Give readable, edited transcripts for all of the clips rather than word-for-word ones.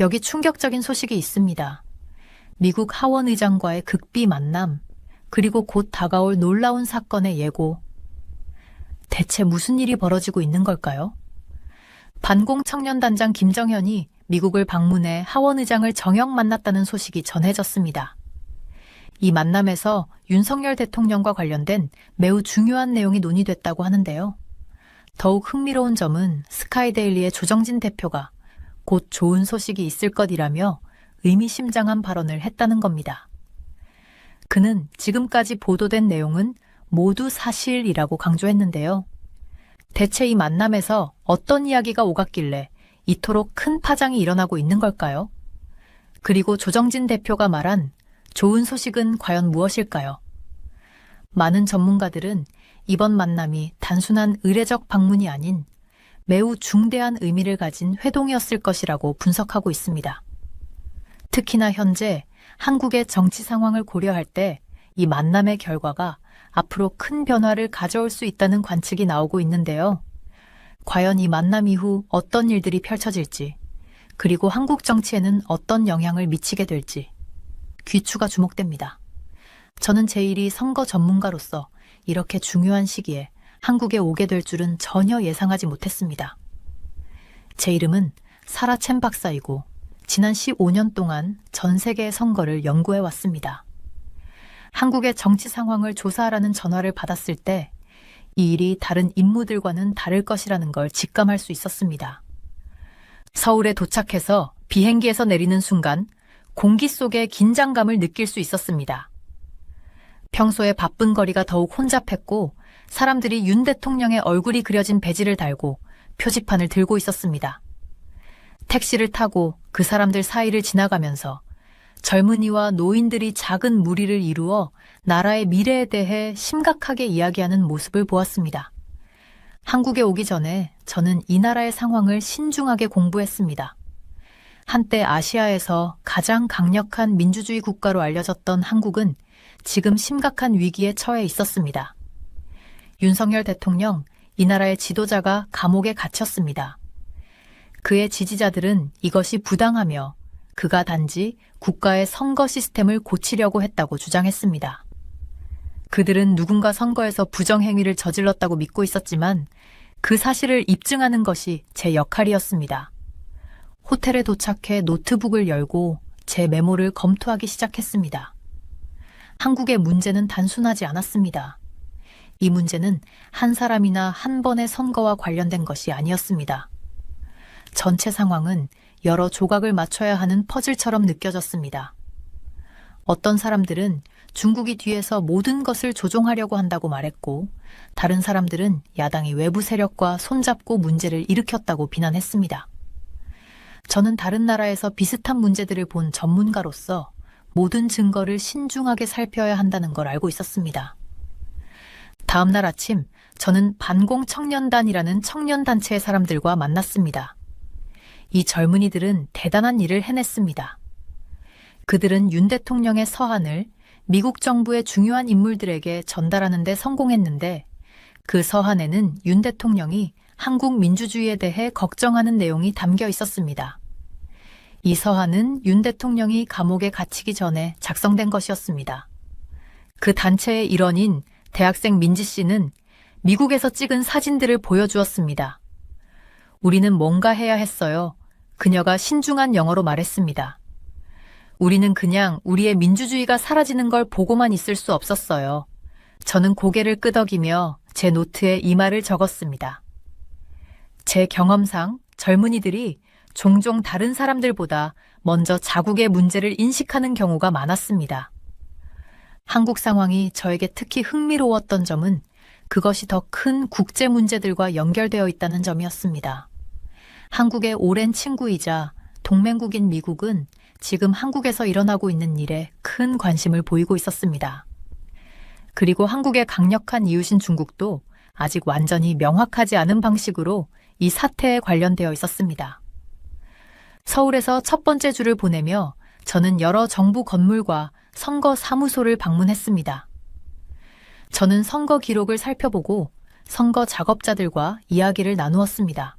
여기 충격적인 소식이 있습니다. 미국 하원 의장과의 극비 만남, 그리고 곧 다가올 놀라운 사건의 예고. 대체 무슨 일이 벌어지고 있는 걸까요? 반공청년단장 김정현이 미국을 방문해 하원 의장을 정녕 만났다는 소식이 전해졌습니다. 이 만남에서 윤석열 대통령과 관련된 매우 중요한 내용이 논의됐다고 하는데요. 더욱 흥미로운 점은 스카이데일리의 조정진 대표가 곧 좋은 소식이 있을 것이라며 의미심장한 발언을 했다는 겁니다. 그는 지금까지 보도된 내용은 모두 사실이라고 강조했는데요. 대체 이 만남에서 어떤 이야기가 오갔길래 이토록 큰 파장이 일어나고 있는 걸까요? 그리고 조정진 대표가 말한 좋은 소식은 과연 무엇일까요? 많은 전문가들은 이번 만남이 단순한 의례적 방문이 아닌 매우 중대한 의미를 가진 회동이었을 것이라고 분석하고 있습니다. 특히나 현재 한국의 정치 상황을 고려할 때 이 만남의 결과가 앞으로 큰 변화를 가져올 수 있다는 관측이 나오고 있는데요. 과연 이 만남 이후 어떤 일들이 펼쳐질지, 그리고 한국 정치에는 어떤 영향을 미치게 될지 귀추가 주목됩니다. 저는 제 일이 선거 전문가로서 이렇게 중요한 시기에 한국에 오게 될 줄은 전혀 예상하지 못했습니다. 제 이름은 사라 첸 박사이고 지난 15년 동안 전 세계의 선거를 연구해 왔습니다. 한국의 정치 상황을 조사하라는 전화를 받았을 때 이 일이 다른 임무들과는 다를 것이라는 걸 직감할 수 있었습니다. 서울에 도착해서 비행기에서 내리는 순간 공기 속에 긴장감을 느낄 수 있었습니다. 평소에 바쁜 거리가 더욱 혼잡했고 사람들이 윤 대통령의 얼굴이 그려진 배지를 달고 표지판을 들고 있었습니다. 택시를 타고 그 사람들 사이를 지나가면서 젊은이와 노인들이 작은 무리를 이루어 나라의 미래에 대해 심각하게 이야기하는 모습을 보았습니다. 한국에 오기 전에 저는 이 나라의 상황을 신중하게 공부했습니다. 한때 아시아에서 가장 강력한 민주주의 국가로 알려졌던 한국은 지금 심각한 위기에 처해 있었습니다. 윤석열 대통령, 이 나라의 지도자가 감옥에 갇혔습니다. 그의 지지자들은 이것이 부당하며 그가 단지 국가의 선거 시스템을 고치려고 했다고 주장했습니다. 그들은 누군가 선거에서 부정행위를 저질렀다고 믿고 있었지만 그 사실을 입증하는 것이 제 역할이었습니다. 호텔에 도착해 노트북을 열고 제 메모를 검토하기 시작했습니다. 한국의 문제는 단순하지 않았습니다. 이 문제는 한 사람이나 한 번의 선거와 관련된 것이 아니었습니다. 전체 상황은 여러 조각을 맞춰야 하는 퍼즐처럼 느껴졌습니다. 어떤 사람들은 중국이 뒤에서 모든 것을 조종하려고 한다고 말했고, 다른 사람들은 야당이 외부 세력과 손잡고 문제를 일으켰다고 비난했습니다. 저는 다른 나라에서 비슷한 문제들을 본 전문가로서 모든 증거를 신중하게 살펴야 한다는 걸 알고 있었습니다. 다음 날 아침, 저는 반공청년단이라는 청년단체의 사람들과 만났습니다. 이 젊은이들은 대단한 일을 해냈습니다. 그들은 윤 대통령의 서한을 미국 정부의 중요한 인물들에게 전달하는 데 성공했는데 그 서한에는 윤 대통령이 한국 민주주의에 대해 걱정하는 내용이 담겨 있었습니다. 이 서한은 윤 대통령이 감옥에 갇히기 전에 작성된 것이었습니다. 그 단체의 일원인 대학생 민지 씨는 미국에서 찍은 사진들을 보여주었습니다. 우리는 뭔가 해야 했어요. 그녀가 신중한 영어로 말했습니다. 우리는 그냥 우리의 민주주의가 사라지는 걸 보고만 있을 수 없었어요. 저는 고개를 끄덕이며 제 노트에 이 말을 적었습니다. 제 경험상 젊은이들이 종종 다른 사람들보다 먼저 자국의 문제를 인식하는 경우가 많았습니다. 한국 상황이 저에게 특히 흥미로웠던 점은 그것이 더 큰 국제 문제들과 연결되어 있다는 점이었습니다. 한국의 오랜 친구이자 동맹국인 미국은 지금 한국에서 일어나고 있는 일에 큰 관심을 보이고 있었습니다. 그리고 한국의 강력한 이웃인 중국도 아직 완전히 명확하지 않은 방식으로 이 사태에 관련되어 있었습니다. 서울에서 첫 번째 주를 보내며 저는 여러 정부 건물과 선거 사무소를 방문했습니다. 저는 선거 기록을 살펴보고 선거 작업자들과 이야기를 나누었습니다.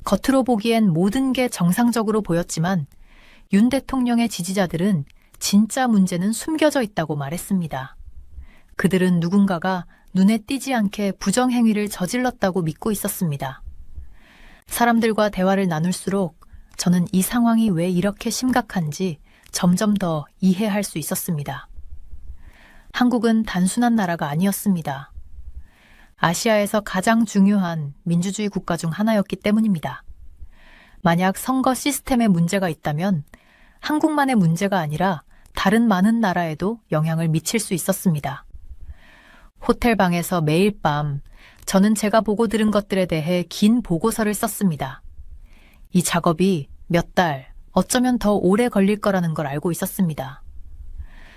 겉으로 보기엔 모든 게 정상적으로 보였지만 윤 대통령의 지지자들은 진짜 문제는 숨겨져 있다고 말했습니다. 그들은 누군가가 눈에 띄지 않게 부정행위를 저질렀다고 믿고 있었습니다. 사람들과 대화를 나눌수록 저는 이 상황이 왜 이렇게 심각한지 점점 더 이해할 수 있었습니다. 한국은 단순한 나라가 아니었습니다. 아시아에서 가장 중요한 민주주의 국가 중 하나였기 때문입니다. 만약 선거 시스템에 문제가 있다면 한국만의 문제가 아니라 다른 많은 나라에도 영향을 미칠 수 있었습니다. 호텔 방에서 매일 밤 저는 제가 보고 들은 것들에 대해 긴 보고서를 썼습니다. 이 작업이 몇 달, 어쩌면 더 오래 걸릴 거라는 걸 알고 있었습니다.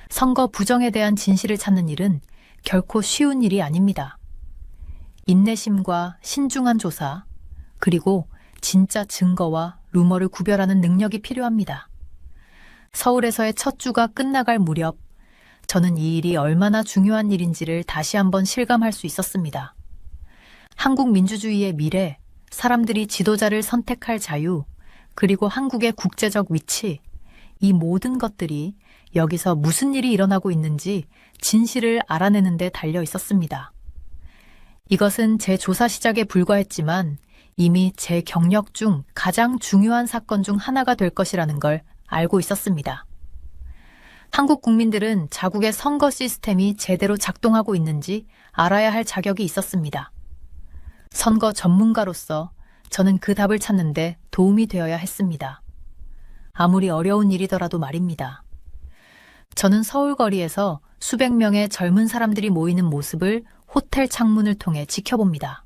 선거 부정에 대한 진실을 찾는 일은 결코 쉬운 일이 아닙니다. 인내심과 신중한 조사, 그리고 진짜 증거와 루머를 구별하는 능력이 필요합니다. 서울에서의 첫 주가 끝나갈 무렵, 저는 이 일이 얼마나 중요한 일인지를 다시 한번 실감할 수 있었습니다. 한국 민주주의의 미래, 사람들이 지도자를 선택할 자유, 그리고 한국의 국제적 위치, 이 모든 것들이 여기서 무슨 일이 일어나고 있는지 진실을 알아내는 데 달려 있었습니다. 이것은 제 조사 시작에 불과했지만 이미 제 경력 중 가장 중요한 사건 중 하나가 될 것이라는 걸 알고 있었습니다. 한국 국민들은 자국의 선거 시스템이 제대로 작동하고 있는지 알아야 할 자격이 있었습니다. 선거 전문가로서 저는 그 답을 찾는데 도움이 되어야 했습니다. 아무리 어려운 일이더라도 말입니다. 저는 서울 거리에서 수백 명의 젊은 사람들이 모이는 모습을 호텔 창문을 통해 지켜봅니다.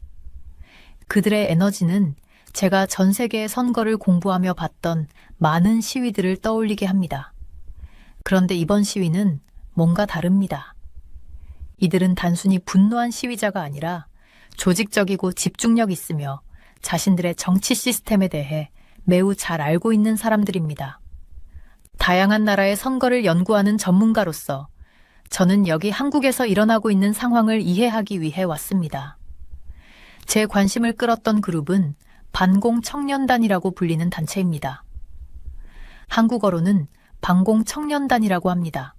그들의 에너지는 제가 전 세계의 선거를 공부하며 봤던 많은 시위들을 떠올리게 합니다. 그런데 이번 시위는 뭔가 다릅니다. 이들은 단순히 분노한 시위자가 아니라 조직적이고 집중력 있으며 자신들의 정치 시스템에 대해 매우 잘 알고 있는 사람들입니다. 다양한 나라의 선거를 연구하는 전문가로서 저는 여기 한국에서 일어나고 있는 상황을 이해하기 위해 왔습니다. 제 관심을 끌었던 그룹은 반공청년단이라고 불리는 단체입니다. 한국어로는 반공청년단이라고 합니다.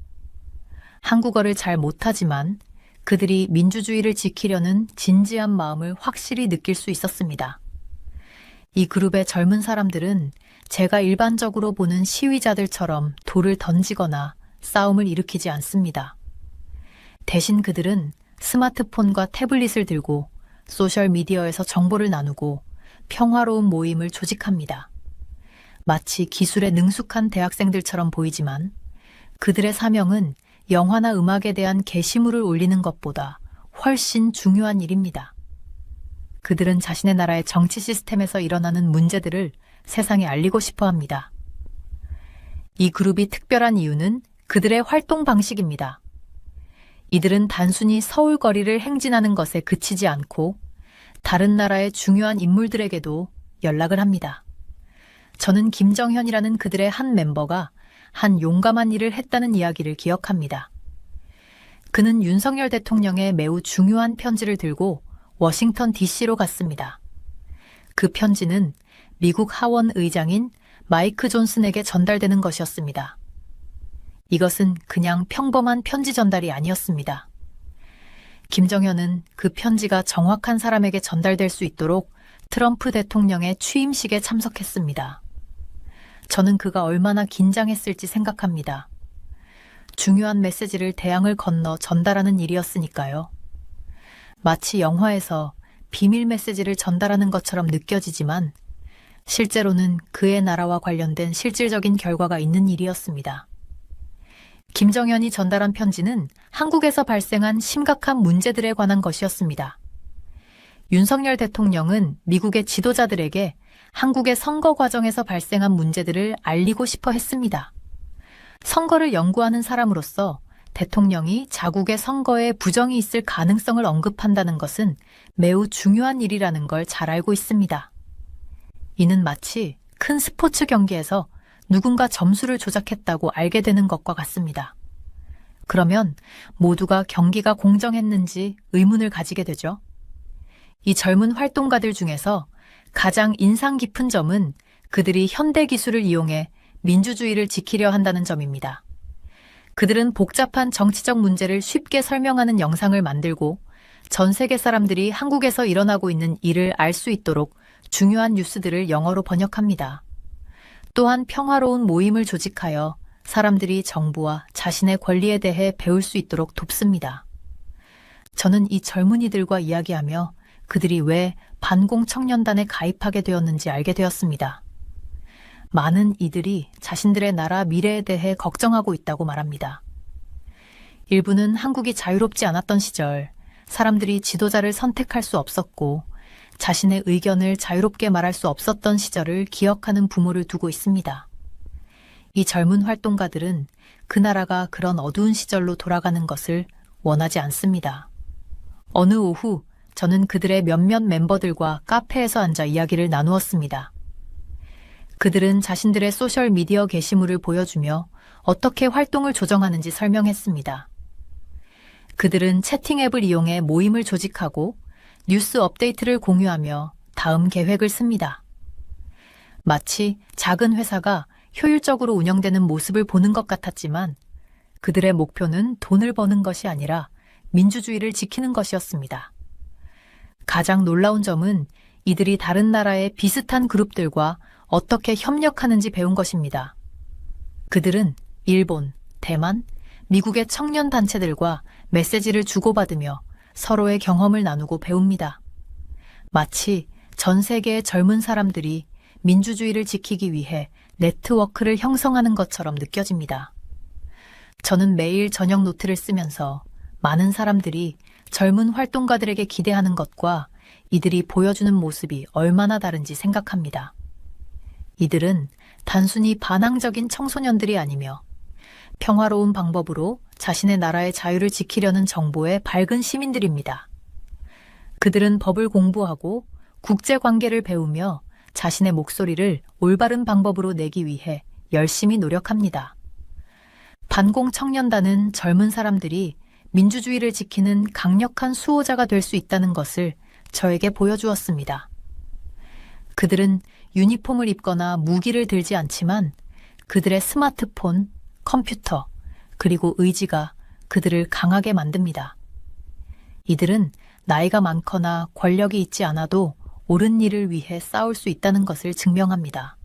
한국어를 잘 못하지만 그들이 민주주의를 지키려는 진지한 마음을 확실히 느낄 수 있었습니다. 이 그룹의 젊은 사람들은 제가 일반적으로 보는 시위자들처럼 돌을 던지거나 싸움을 일으키지 않습니다. 대신 그들은 스마트폰과 태블릿을 들고 소셜미디어에서 정보를 나누고 평화로운 모임을 조직합니다. 마치 기술에 능숙한 대학생들처럼 보이지만 그들의 사명은 영화나 음악에 대한 게시물을 올리는 것보다 훨씬 중요한 일입니다. 그들은 자신의 나라의 정치 시스템에서 일어나는 문제들을 세상에 알리고 싶어 합니다. 이 그룹이 특별한 이유는 그들의 활동 방식입니다. 이들은 단순히 서울 거리를 행진하는 것에 그치지 않고 다른 나라의 중요한 인물들에게도 연락을 합니다. 저는 김정현이라는 그들의 한 멤버가 한 용감한 일을 했다는 이야기를 기억합니다. 그는 윤석열 대통령의 매우 중요한 편지를 들고 워싱턴 DC로 갔습니다. 그 편지는 미국 하원 의장인 마이크 존슨에게 전달되는 것이었습니다. 이것은 그냥 평범한 편지 전달이 아니었습니다. 김정현은 그 편지가 정확한 사람에게 전달될 수 있도록 트럼프 대통령의 취임식에 참석했습니다. 저는 그가 얼마나 긴장했을지 생각합니다. 중요한 메시지를 대양을 건너 전달하는 일이었으니까요. 마치 영화에서 비밀 메시지를 전달하는 것처럼 느껴지지만 실제로는 그의 나라와 관련된 실질적인 결과가 있는 일이었습니다. 김정현이 전달한 편지는 한국에서 발생한 심각한 문제들에 관한 것이었습니다. 윤석열 대통령은 미국의 지도자들에게 한국의 선거 과정에서 발생한 문제들을 알리고 싶어 했습니다. 선거를 연구하는 사람으로서 대통령이 자국의 선거에 부정이 있을 가능성을 언급한다는 것은 매우 중요한 일이라는 걸 잘 알고 있습니다. 이는 마치 큰 스포츠 경기에서 누군가 점수를 조작했다고 알게 되는 것과 같습니다. 그러면 모두가 경기가 공정했는지 의문을 가지게 되죠. 이 젊은 활동가들 중에서 가장 인상 깊은 점은 그들이 현대 기술을 이용해 민주주의를 지키려 한다는 점입니다. 그들은 복잡한 정치적 문제를 쉽게 설명하는 영상을 만들고 전 세계 사람들이 한국에서 일어나고 있는 일을 알 수 있도록 중요한 뉴스들을 영어로 번역합니다. 또한 평화로운 모임을 조직하여 사람들이 정부와 자신의 권리에 대해 배울 수 있도록 돕습니다. 저는 이 젊은이들과 이야기하며 그들이 왜 반공청년단에 가입하게 되었는지 알게 되었습니다. 많은 이들이 자신들의 나라 미래에 대해 걱정하고 있다고 말합니다. 일부는 한국이 자유롭지 않았던 시절 사람들이 지도자를 선택할 수 없었고 자신의 의견을 자유롭게 말할 수 없었던 시절을 기억하는 부모를 두고 있습니다. 이 젊은 활동가들은 그 나라가 그런 어두운 시절로 돌아가는 것을 원하지 않습니다. 어느 오후 저는 그들의 몇몇 멤버들과 카페에서 앉아 이야기를 나누었습니다. 그들은 자신들의 소셜미디어 게시물을 보여주며 어떻게 활동을 조정하는지 설명했습니다. 그들은 채팅 앱을 이용해 모임을 조직하고 뉴스 업데이트를 공유하며 다음 계획을 씁니다. 마치 작은 회사가 효율적으로 운영되는 모습을 보는 것 같았지만 그들의 목표는 돈을 버는 것이 아니라 민주주의를 지키는 것이었습니다. 가장 놀라운 점은 이들이 다른 나라의 비슷한 그룹들과 어떻게 협력하는지 배운 것입니다. 그들은 일본, 대만, 미국의 청년 단체들과 메시지를 주고받으며 서로의 경험을 나누고 배웁니다. 마치 전 세계의 젊은 사람들이 민주주의를 지키기 위해 네트워크를 형성하는 것처럼 느껴집니다. 저는 매일 저녁 노트를 쓰면서 많은 사람들이 젊은 활동가들에게 기대하는 것과 이들이 보여주는 모습이 얼마나 다른지 생각합니다. 이들은 단순히 반항적인 청소년들이 아니며 평화로운 방법으로 자신의 나라의 자유를 지키려는 정보의 밝은 시민들입니다. 그들은 법을 공부하고 국제관계를 배우며 자신의 목소리를 올바른 방법으로 내기 위해 열심히 노력합니다. 반공청년단은 젊은 사람들이 민주주의를 지키는 강력한 수호자가 될 수 있다는 것을 저에게 보여주었습니다. 그들은 유니폼을 입거나 무기를 들지 않지만 그들의 스마트폰, 컴퓨터, 그리고 의지가 그들을 강하게 만듭니다. 이들은 나이가 많거나 권력이 있지 않아도 옳은 일을 위해 싸울 수 있다는 것을 증명합니다.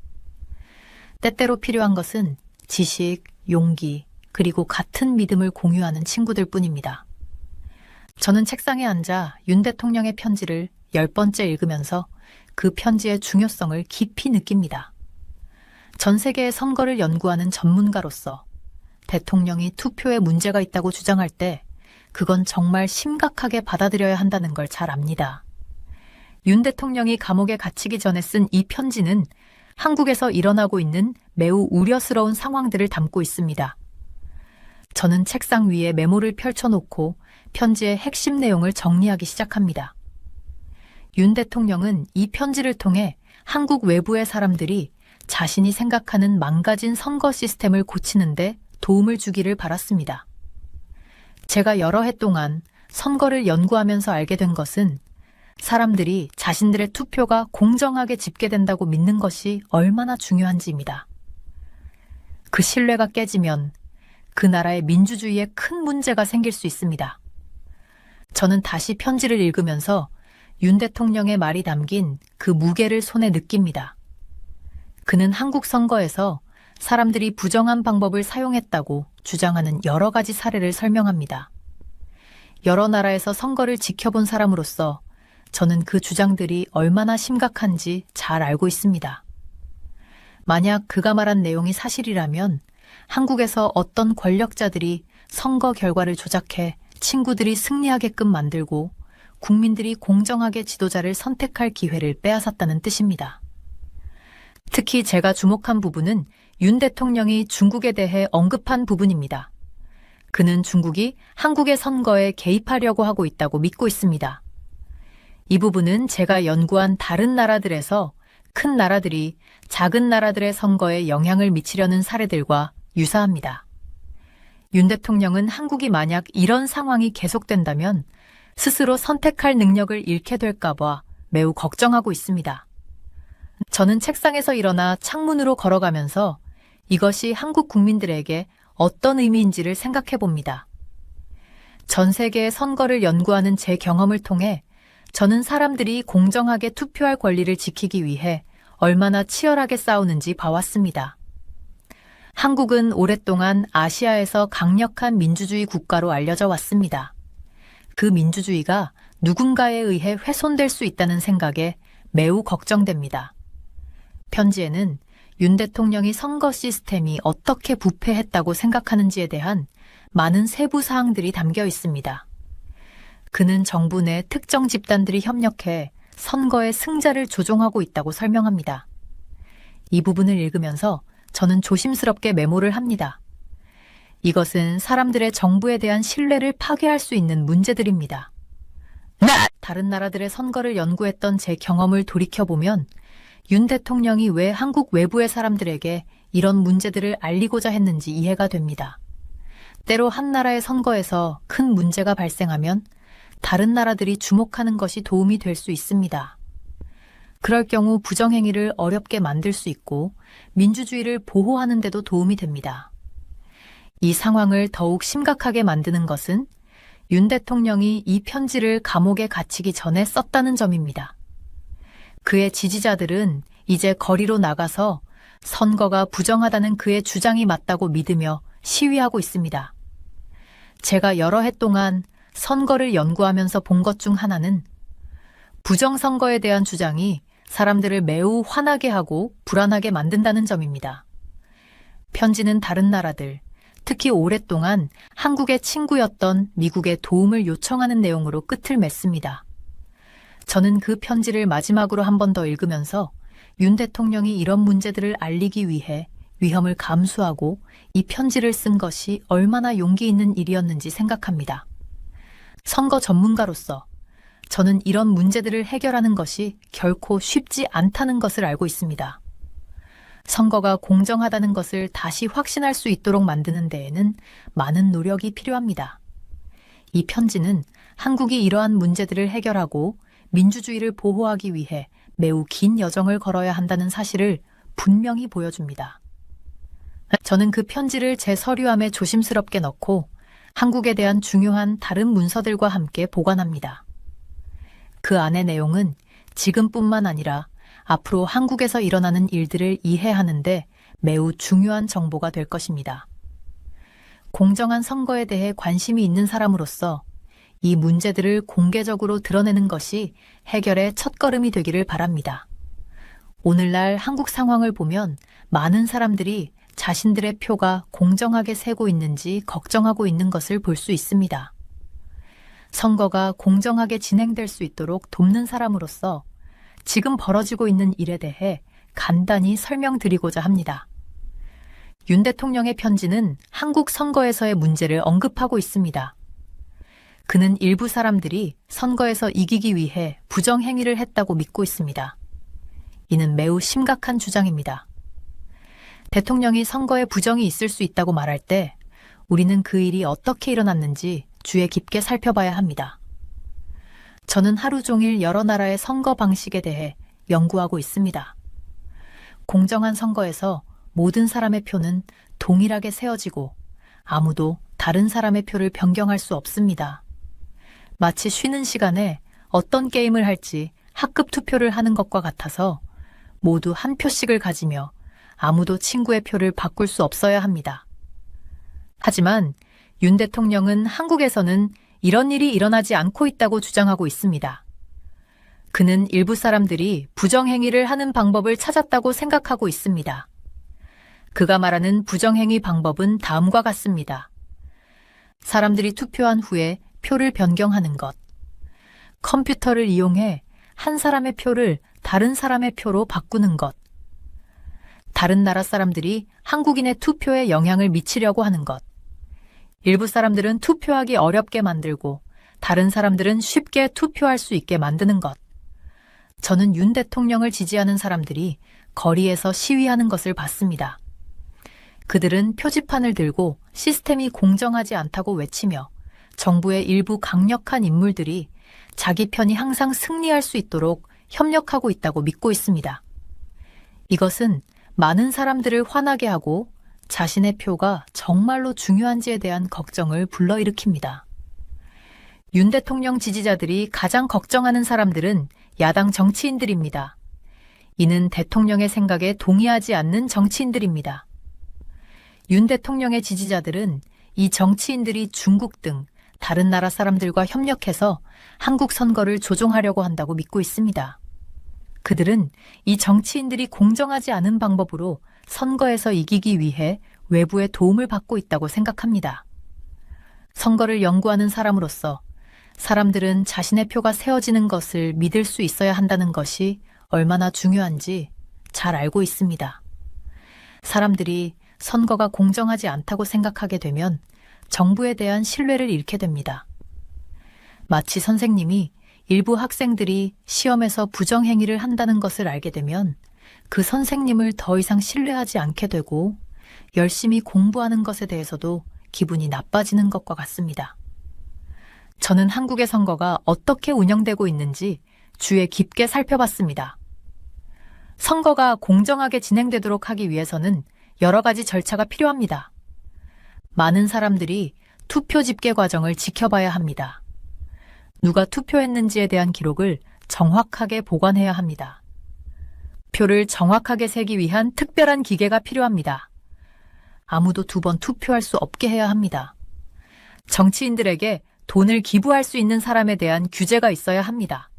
때때로 필요한 것은 지식, 용기, 그리고 같은 믿음을 공유하는 친구들 뿐입니다. 저는 책상에 앉아 윤 대통령의 편지를 10번째 읽으면서 그 편지의 중요성을 깊이 느낍니다. 전 세계의 선거를 연구하는 전문가로서 대통령이 투표에 문제가 있다고 주장할 때 그건 정말 심각하게 받아들여야 한다는 걸 잘 압니다. 윤 대통령이 감옥에 갇히기 전에 쓴 이 편지는 한국에서 일어나고 있는 매우 우려스러운 상황들을 담고 있습니다. 저는 책상 위에 메모를 펼쳐놓고 편지의 핵심 내용을 정리하기 시작합니다. 윤 대통령은 이 편지를 통해 한국 외부의 사람들이 자신이 생각하는 망가진 선거 시스템을 고치는데 도움을 주기를 바랐습니다. 제가 여러 해 동안 선거를 연구하면서 알게 된 것은 사람들이 자신들의 투표가 공정하게 집계된다고 믿는 것이 얼마나 중요한지입니다. 그 신뢰가 깨지면 그 나라의 민주주의에 큰 문제가 생길 수 있습니다. 저는 다시 편지를 읽으면서 윤 대통령의 말이 담긴 그 무게를 손에 느낍니다. 그는 한국 선거에서 사람들이 부정한 방법을 사용했다고 주장하는 여러 가지 사례를 설명합니다. 여러 나라에서 선거를 지켜본 사람으로서 저는 그 주장들이 얼마나 심각한지 잘 알고 있습니다. 만약 그가 말한 내용이 사실이라면 한국에서 어떤 권력자들이 선거 결과를 조작해 친구들이 승리하게끔 만들고 국민들이 공정하게 지도자를 선택할 기회를 빼앗았다는 뜻입니다. 특히 제가 주목한 부분은 윤 대통령이 중국에 대해 언급한 부분입니다. 그는 중국이 한국의 선거에 개입하려고 하고 있다고 믿고 있습니다. 이 부분은 제가 연구한 다른 나라들에서 큰 나라들이 작은 나라들의 선거에 영향을 미치려는 사례들과 유사합니다. 윤 대통령은 한국이 만약 이런 상황이 계속된다면 스스로 선택할 능력을 잃게 될까 봐 매우 걱정하고 있습니다. 저는 책상에서 일어나 창문으로 걸어가면서 이것이 한국 국민들에게 어떤 의미인지를 생각해 봅니다. 전 세계의 선거를 연구하는 제 경험을 통해 저는 사람들이 공정하게 투표할 권리를 지키기 위해 얼마나 치열하게 싸우는지 봐왔습니다. 한국은 오랫동안 아시아에서 강력한 민주주의 국가로 알려져 왔습니다. 그 민주주의가 누군가에 의해 훼손될 수 있다는 생각에 매우 걱정됩니다. 편지에는 윤 대통령이 선거 시스템이 어떻게 부패했다고 생각하는지에 대한 많은 세부 사항들이 담겨 있습니다. 그는 정부 내 특정 집단들이 협력해 선거의 승자를 조종하고 있다고 설명합니다. 이 부분을 읽으면서 저는 조심스럽게 메모를 합니다. 이것은 사람들의 정부에 대한 신뢰를 파괴할 수 있는 문제들입니다. 다른 나라들의 선거를 연구했던 제 경험을 돌이켜보면 윤 대통령이 왜 한국 외부의 사람들에게 이런 문제들을 알리고자 했는지 이해가 됩니다. 때로 한 나라의 선거에서 큰 문제가 발생하면 다른 나라들이 주목하는 것이 도움이 될 수 있습니다. 그럴 경우 부정행위를 어렵게 만들 수 있고 민주주의를 보호하는 데도 도움이 됩니다. 이 상황을 더욱 심각하게 만드는 것은 윤 대통령이 이 편지를 감옥에 갇히기 전에 썼다는 점입니다. 그의 지지자들은 이제 거리로 나가서 선거가 부정하다는 그의 주장이 맞다고 믿으며 시위하고 있습니다. 제가 여러 해 동안 선거를 연구하면서 본 것 중 하나는 부정선거에 대한 주장이 사람들을 매우 화나게 하고 불안하게 만든다는 점입니다. 편지는 다른 나라들, 특히 오랫동안 한국의 친구였던 미국의 도움을 요청하는 내용으로 끝을 맺습니다. 저는 그 편지를 마지막으로 한 번 더 읽으면서 윤 대통령이 이런 문제들을 알리기 위해 위험을 감수하고 이 편지를 쓴 것이 얼마나 용기 있는 일이었는지 생각합니다. 선거 전문가로서 저는 이런 문제들을 해결하는 것이 결코 쉽지 않다는 것을 알고 있습니다. 선거가 공정하다는 것을 다시 확신할 수 있도록 만드는 데에는 많은 노력이 필요합니다. 이 편지는 한국이 이러한 문제들을 해결하고 민주주의를 보호하기 위해 매우 긴 여정을 걸어야 한다는 사실을 분명히 보여줍니다. 저는 그 편지를 제 서류함에 조심스럽게 넣고 한국에 대한 중요한 다른 문서들과 함께 보관합니다. 그 안의 내용은 지금뿐만 아니라 앞으로 한국에서 일어나는 일들을 이해하는데 매우 중요한 정보가 될 것입니다. 공정한 선거에 대해 관심이 있는 사람으로서 이 문제들을 공개적으로 드러내는 것이 해결의 첫걸음이 되기를 바랍니다. 오늘날 한국 상황을 보면 많은 사람들이 자신들의 표가 공정하게 세고 있는지 걱정하고 있는 것을 볼 수 있습니다. 선거가 공정하게 진행될 수 있도록 돕는 사람으로서 지금 벌어지고 있는 일에 대해 간단히 설명드리고자 합니다. 윤 대통령의 편지는 한국 선거에서의 문제를 언급하고 있습니다. 그는 일부 사람들이 선거에서 이기기 위해 부정행위를 했다고 믿고 있습니다. 이는 매우 심각한 주장입니다. 대통령이 선거에 부정이 있을 수 있다고 말할 때 우리는 그 일이 어떻게 일어났는지 주의 깊게 살펴봐야 합니다. 저는 하루 종일 여러 나라의 선거 방식에 대해 연구하고 있습니다. 공정한 선거에서 모든 사람의 표는 동일하게 세어지고 아무도 다른 사람의 표를 변경할 수 없습니다. 마치 쉬는 시간에 어떤 게임을 할지 학급 투표를 하는 것과 같아서 모두 한 표씩을 가지며 아무도 친구의 표를 바꿀 수 없어야 합니다. 하지만 윤 대통령은 한국에서는 이런 일이 일어나지 않고 있다고 주장하고 있습니다. 그는 일부 사람들이 부정행위를 하는 방법을 찾았다고 생각하고 있습니다. 그가 말하는 부정행위 방법은 다음과 같습니다. 사람들이 투표한 후에 표를 변경하는 것, 컴퓨터를 이용해 한 사람의 표를 다른 사람의 표로 바꾸는 것, 다른 나라 사람들이 한국인의 투표에 영향을 미치려고 하는 것, 일부 사람들은 투표하기 어렵게 만들고 다른 사람들은 쉽게 투표할 수 있게 만드는 것. 저는 윤 대통령을 지지하는 사람들이 거리에서 시위하는 것을 봤습니다. 그들은 표지판을 들고 시스템이 공정하지 않다고 외치며 정부의 일부 강력한 인물들이 자기 편이 항상 승리할 수 있도록 협력하고 있다고 믿고 있습니다. 이것은 많은 사람들을 화나게 하고 자신의 표가 정말로 중요한지에 대한 걱정을 불러일으킵니다. 윤 대통령 지지자들이 가장 걱정하는 사람들은 야당 정치인들입니다. 이는 대통령의 생각에 동의하지 않는 정치인들입니다. 윤 대통령의 지지자들은 이 정치인들이 중국 등 다른 나라 사람들과 협력해서 한국 선거를 조종하려고 한다고 믿고 있습니다. 그들은 이 정치인들이 공정하지 않은 방법으로 선거에서 이기기 위해 외부의 도움을 받고 있다고 생각합니다. 선거를 연구하는 사람으로서 사람들은 자신의 표가 세워지는 것을 믿을 수 있어야 한다는 것이 얼마나 중요한지 잘 알고 있습니다. 사람들이 선거가 공정하지 않다고 생각하게 되면 정부에 대한 신뢰를 잃게 됩니다. 마치 선생님이 일부 학생들이 시험에서 부정행위를 한다는 것을 알게 되면 그 선생님을 더 이상 신뢰하지 않게 되고 열심히 공부하는 것에 대해서도 기분이 나빠지는 것과 같습니다. 저는 한국의 선거가 어떻게 운영되고 있는지 주의 깊게 살펴봤습니다. 선거가 공정하게 진행되도록 하기 위해서는 여러 가지 절차가 필요합니다. 많은 사람들이 투표 집계 과정을 지켜봐야 합니다. 누가 투표했는지에 대한 기록을 정확하게 보관해야 합니다. 표를 정확하게 세기 위한 특별한 기계가 필요합니다. 아무도 2번 투표할 수 없게 해야 합니다. 정치인들에게 돈을 기부할 수 있는 사람에 대한 규제가 있어야 합니다.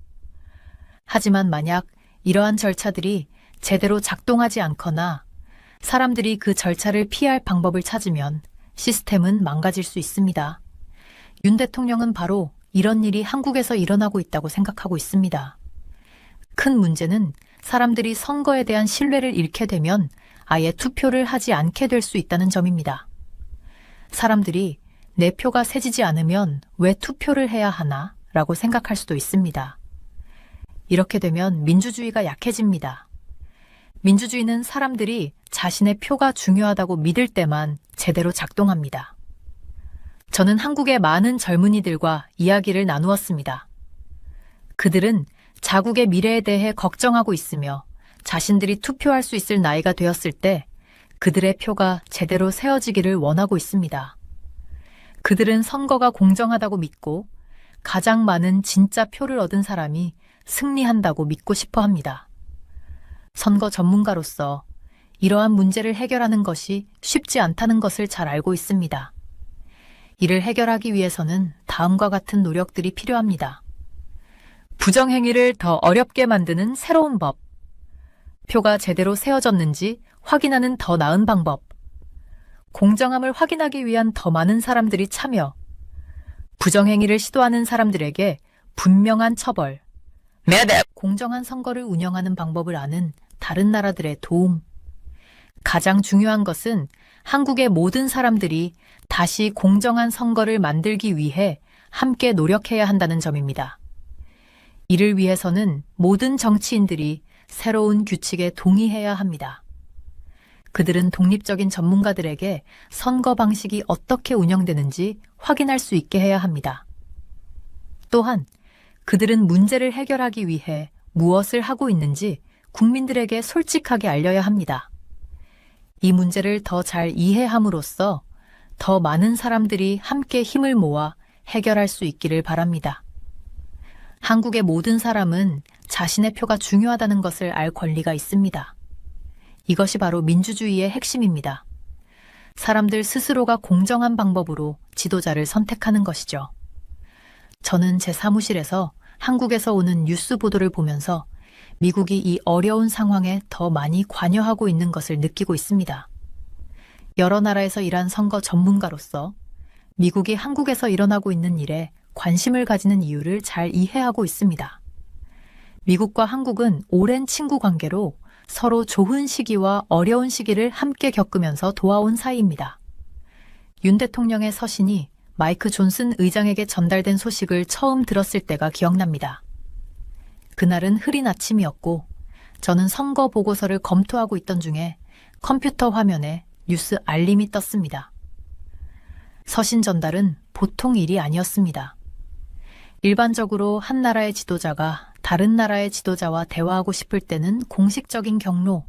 하지만 만약 이러한 절차들이 제대로 작동하지 않거나 사람들이 그 절차를 피할 방법을 찾으면 시스템은 망가질 수 있습니다. 윤 대통령은 바로 이런 일이 한국에서 일어나고 있다고 생각하고 있습니다. 큰 문제는 사람들이 선거에 대한 신뢰를 잃게 되면 아예 투표를 하지 않게 될 수 있다는 점입니다. 사람들이 내 표가 세지지 않으면 왜 투표를 해야 하나? 라고 생각할 수도 있습니다. 이렇게 되면 민주주의가 약해집니다. 민주주의는 사람들이 자신의 표가 중요하다고 믿을 때만 제대로 작동합니다. 저는 한국의 많은 젊은이들과 이야기를 나누었습니다. 그들은 자국의 미래에 대해 걱정하고 있으며 자신들이 투표할 수 있을 나이가 되었을 때 그들의 표가 제대로 세워지기를 원하고 있습니다. 그들은 선거가 공정하다고 믿고 가장 많은 진짜 표를 얻은 사람이 승리한다고 믿고 싶어 합니다. 선거 전문가로서 이러한 문제를 해결하는 것이 쉽지 않다는 것을 잘 알고 있습니다. 이를 해결하기 위해서는 다음과 같은 노력들이 필요합니다. 부정행위를 더 어렵게 만드는 새로운 법, 표가 제대로 세워졌는지 확인하는 더 나은 방법, 공정함을 확인하기 위한 더 많은 사람들이 참여, 부정행위를 시도하는 사람들에게 분명한 처벌, 공정한 선거를 운영하는 방법을 아는 다른 나라들의 도움. 가장 중요한 것은 한국의 모든 사람들이 다시 공정한 선거를 만들기 위해 함께 노력해야 한다는 점입니다. 이를 위해서는 모든 정치인들이 새로운 규칙에 동의해야 합니다. 그들은 독립적인 전문가들에게 선거 방식이 어떻게 운영되는지 확인할 수 있게 해야 합니다. 또한 그들은 문제를 해결하기 위해 무엇을 하고 있는지 국민들에게 솔직하게 알려야 합니다. 이 문제를 더 잘 이해함으로써 더 많은 사람들이 함께 힘을 모아 해결할 수 있기를 바랍니다. 한국의 모든 사람은 자신의 표가 중요하다는 것을 알 권리가 있습니다. 이것이 바로 민주주의의 핵심입니다. 사람들 스스로가 공정한 방법으로 지도자를 선택하는 것이죠. 저는 제 사무실에서 한국에서 오는 뉴스 보도를 보면서 미국이 이 어려운 상황에 더 많이 관여하고 있는 것을 느끼고 있습니다. 여러 나라에서 일한 선거 전문가로서 미국이 한국에서 일어나고 있는 일에 관심을 가지는 이유를 잘 이해하고 있습니다. 미국과 한국은 오랜 친구 관계로 서로 좋은 시기와 어려운 시기를 함께 겪으면서 도와온 사이입니다. 윤 대통령의 서신이 마이크 존슨 의장에게 전달된 소식을 처음 들었을 때가 기억납니다. 그날은 흐린 아침이었고 저는 선거 보고서를 검토하고 있던 중에 컴퓨터 화면에 뉴스 알림이 떴습니다. 서신 전달은 보통 일이 아니었습니다. 일반적으로 한 나라의 지도자가 다른 나라의 지도자와 대화하고 싶을 때는 공식적인 경로,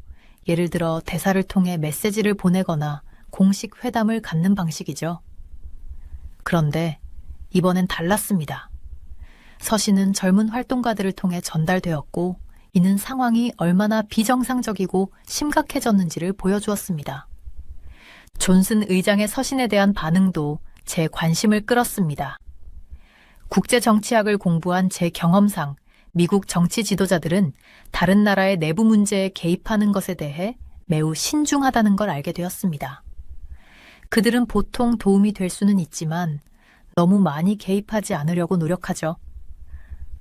예를 들어 대사를 통해 메시지를 보내거나 공식 회담을 갖는 방식이죠. 그런데 이번엔 달랐습니다. 서신은 젊은 활동가들을 통해 전달되었고, 이는 상황이 얼마나 비정상적이고 심각해졌는지를 보여주었습니다. 존슨 의장의 서신에 대한 반응도 제 관심을 끌었습니다. 국제정치학을 공부한 제 경험상 미국 정치 지도자들은 다른 나라의 내부 문제에 개입하는 것에 대해 매우 신중하다는 걸 알게 되었습니다. 그들은 보통 도움이 될 수는 있지만 너무 많이 개입하지 않으려고 노력하죠.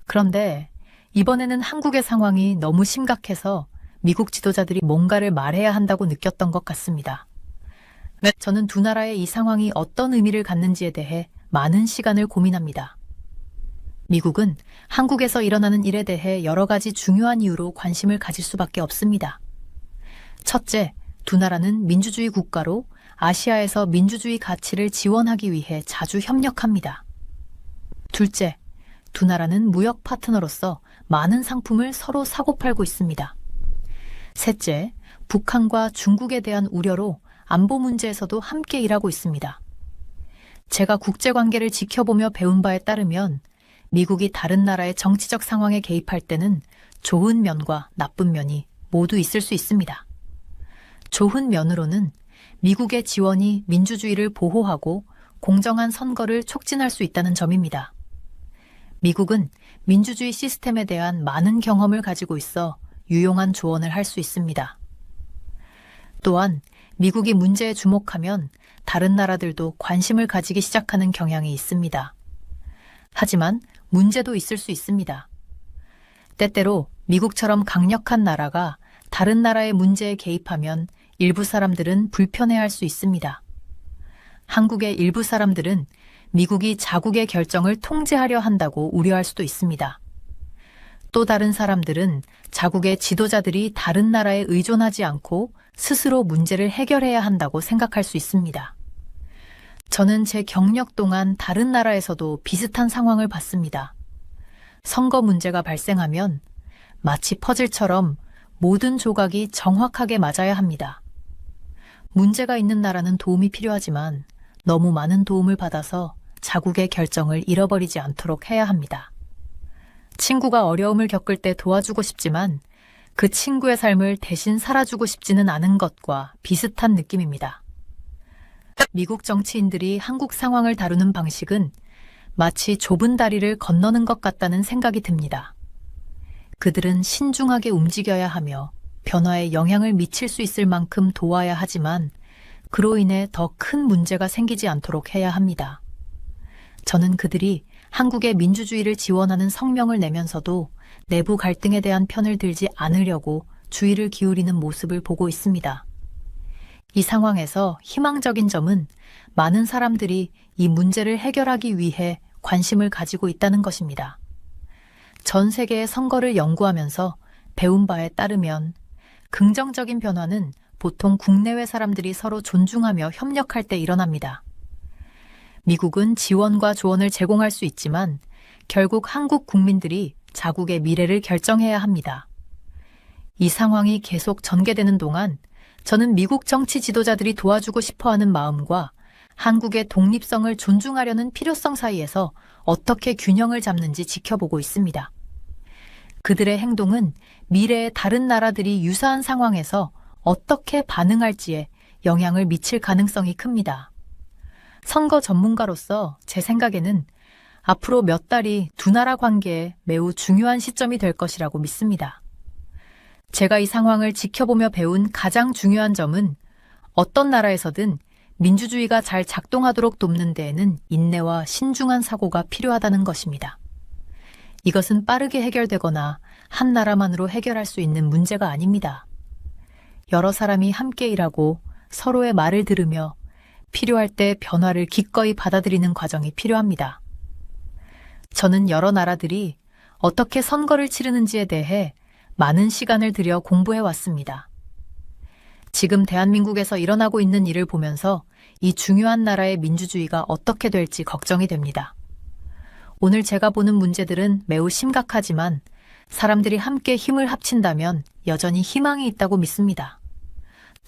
그런데 이번에는 한국의 상황이 너무 심각해서 미국 지도자들이 뭔가를 말해야 한다고 느꼈던 것 같습니다. 저는 두 나라의 이 상황이 어떤 의미를 갖는지에 대해 많은 시간을 고민합니다. 미국은 한국에서 일어나는 일에 대해 여러 가지 중요한 이유로 관심을 가질 수밖에 없습니다. 첫째, 두 나라는 민주주의 국가로 아시아에서 민주주의 가치를 지원하기 위해 자주 협력합니다. 둘째, 두 나라는 무역 파트너로서 많은 상품을 서로 사고팔고 있습니다. 셋째, 북한과 중국에 대한 우려로 안보 문제에서도 함께 일하고 있습니다. 제가 국제관계를 지켜보며 배운 바에 따르면 미국이 다른 나라의 정치적 상황에 개입할 때는 좋은 면과 나쁜 면이 모두 있을 수 있습니다. 좋은 면으로는 미국의 지원이 민주주의를 보호하고 공정한 선거를 촉진할 수 있다는 점입니다. 미국은 민주주의 시스템에 대한 많은 경험을 가지고 있어 유용한 조언을 할 수 있습니다. 또한 미국이 문제에 주목하면 다른 나라들도 관심을 가지기 시작하는 경향이 있습니다. 하지만 문제도 있을 수 있습니다. 때때로 미국처럼 강력한 나라가 다른 나라의 문제에 개입하면 일부 사람들은 불편해할 수 있습니다. 한국의 일부 사람들은 미국이 자국의 결정을 통제하려 한다고 우려할 수도 있습니다. 또 다른 사람들은 자국의 지도자들이 다른 나라에 의존하지 않고 스스로 문제를 해결해야 한다고 생각할 수 있습니다. 저는 제 경력 동안 다른 나라에서도 비슷한 상황을 봤습니다. 선거 문제가 발생하면 마치 퍼즐처럼 모든 조각이 정확하게 맞아야 합니다. 문제가 있는 나라는 도움이 필요하지만 너무 많은 도움을 받아서 자국의 결정을 잃어버리지 않도록 해야 합니다. 친구가 어려움을 겪을 때 도와주고 싶지만 그 친구의 삶을 대신 살아주고 싶지는 않은 것과 비슷한 느낌입니다. 미국 정치인들이 한국 상황을 다루는 방식은 마치 좁은 다리를 건너는 것 같다는 생각이 듭니다. 그들은 신중하게 움직여야 하며 변화에 영향을 미칠 수 있을 만큼 도와야 하지만 그로 인해 더 큰 문제가 생기지 않도록 해야 합니다. 저는 그들이 한국의 민주주의를 지원하는 성명을 내면서도 내부 갈등에 대한 편을 들지 않으려고 주의를 기울이는 모습을 보고 있습니다. 이 상황에서 희망적인 점은 많은 사람들이 이 문제를 해결하기 위해 관심을 가지고 있다는 것입니다. 전 세계의 선거를 연구하면서 배운 바에 따르면 긍정적인 변화는 보통 국내외 사람들이 서로 존중하며 협력할 때 일어납니다. 미국은 지원과 조언을 제공할 수 있지만 결국 한국 국민들이 자국의 미래를 결정해야 합니다. 이 상황이 계속 전개되는 동안 저는 미국 정치 지도자들이 도와주고 싶어하는 마음과 한국의 독립성을 존중하려는 필요성 사이에서 어떻게 균형을 잡는지 지켜보고 있습니다. 그들의 행동은 미래의 다른 나라들이 유사한 상황에서 어떻게 반응할지에 영향을 미칠 가능성이 큽니다. 선거 전문가로서 제 생각에는 앞으로 몇 달이 두 나라 관계에 매우 중요한 시점이 될 것이라고 믿습니다. 제가 이 상황을 지켜보며 배운 가장 중요한 점은 어떤 나라에서든 민주주의가 잘 작동하도록 돕는 데에는 인내와 신중한 사고가 필요하다는 것입니다. 이것은 빠르게 해결되거나 한 나라만으로 해결할 수 있는 문제가 아닙니다. 여러 사람이 함께 일하고 서로의 말을 들으며 필요할 때 변화를 기꺼이 받아들이는 과정이 필요합니다. 저는 여러 나라들이 어떻게 선거를 치르는지에 대해 많은 시간을 들여 공부해 왔습니다. 지금 대한민국에서 일어나고 있는 일을 보면서 이 중요한 나라의 민주주의가 어떻게 될지 걱정이 됩니다. 오늘 제가 보는 문제들은 매우 심각하지만 사람들이 함께 힘을 합친다면 여전히 희망이 있다고 믿습니다.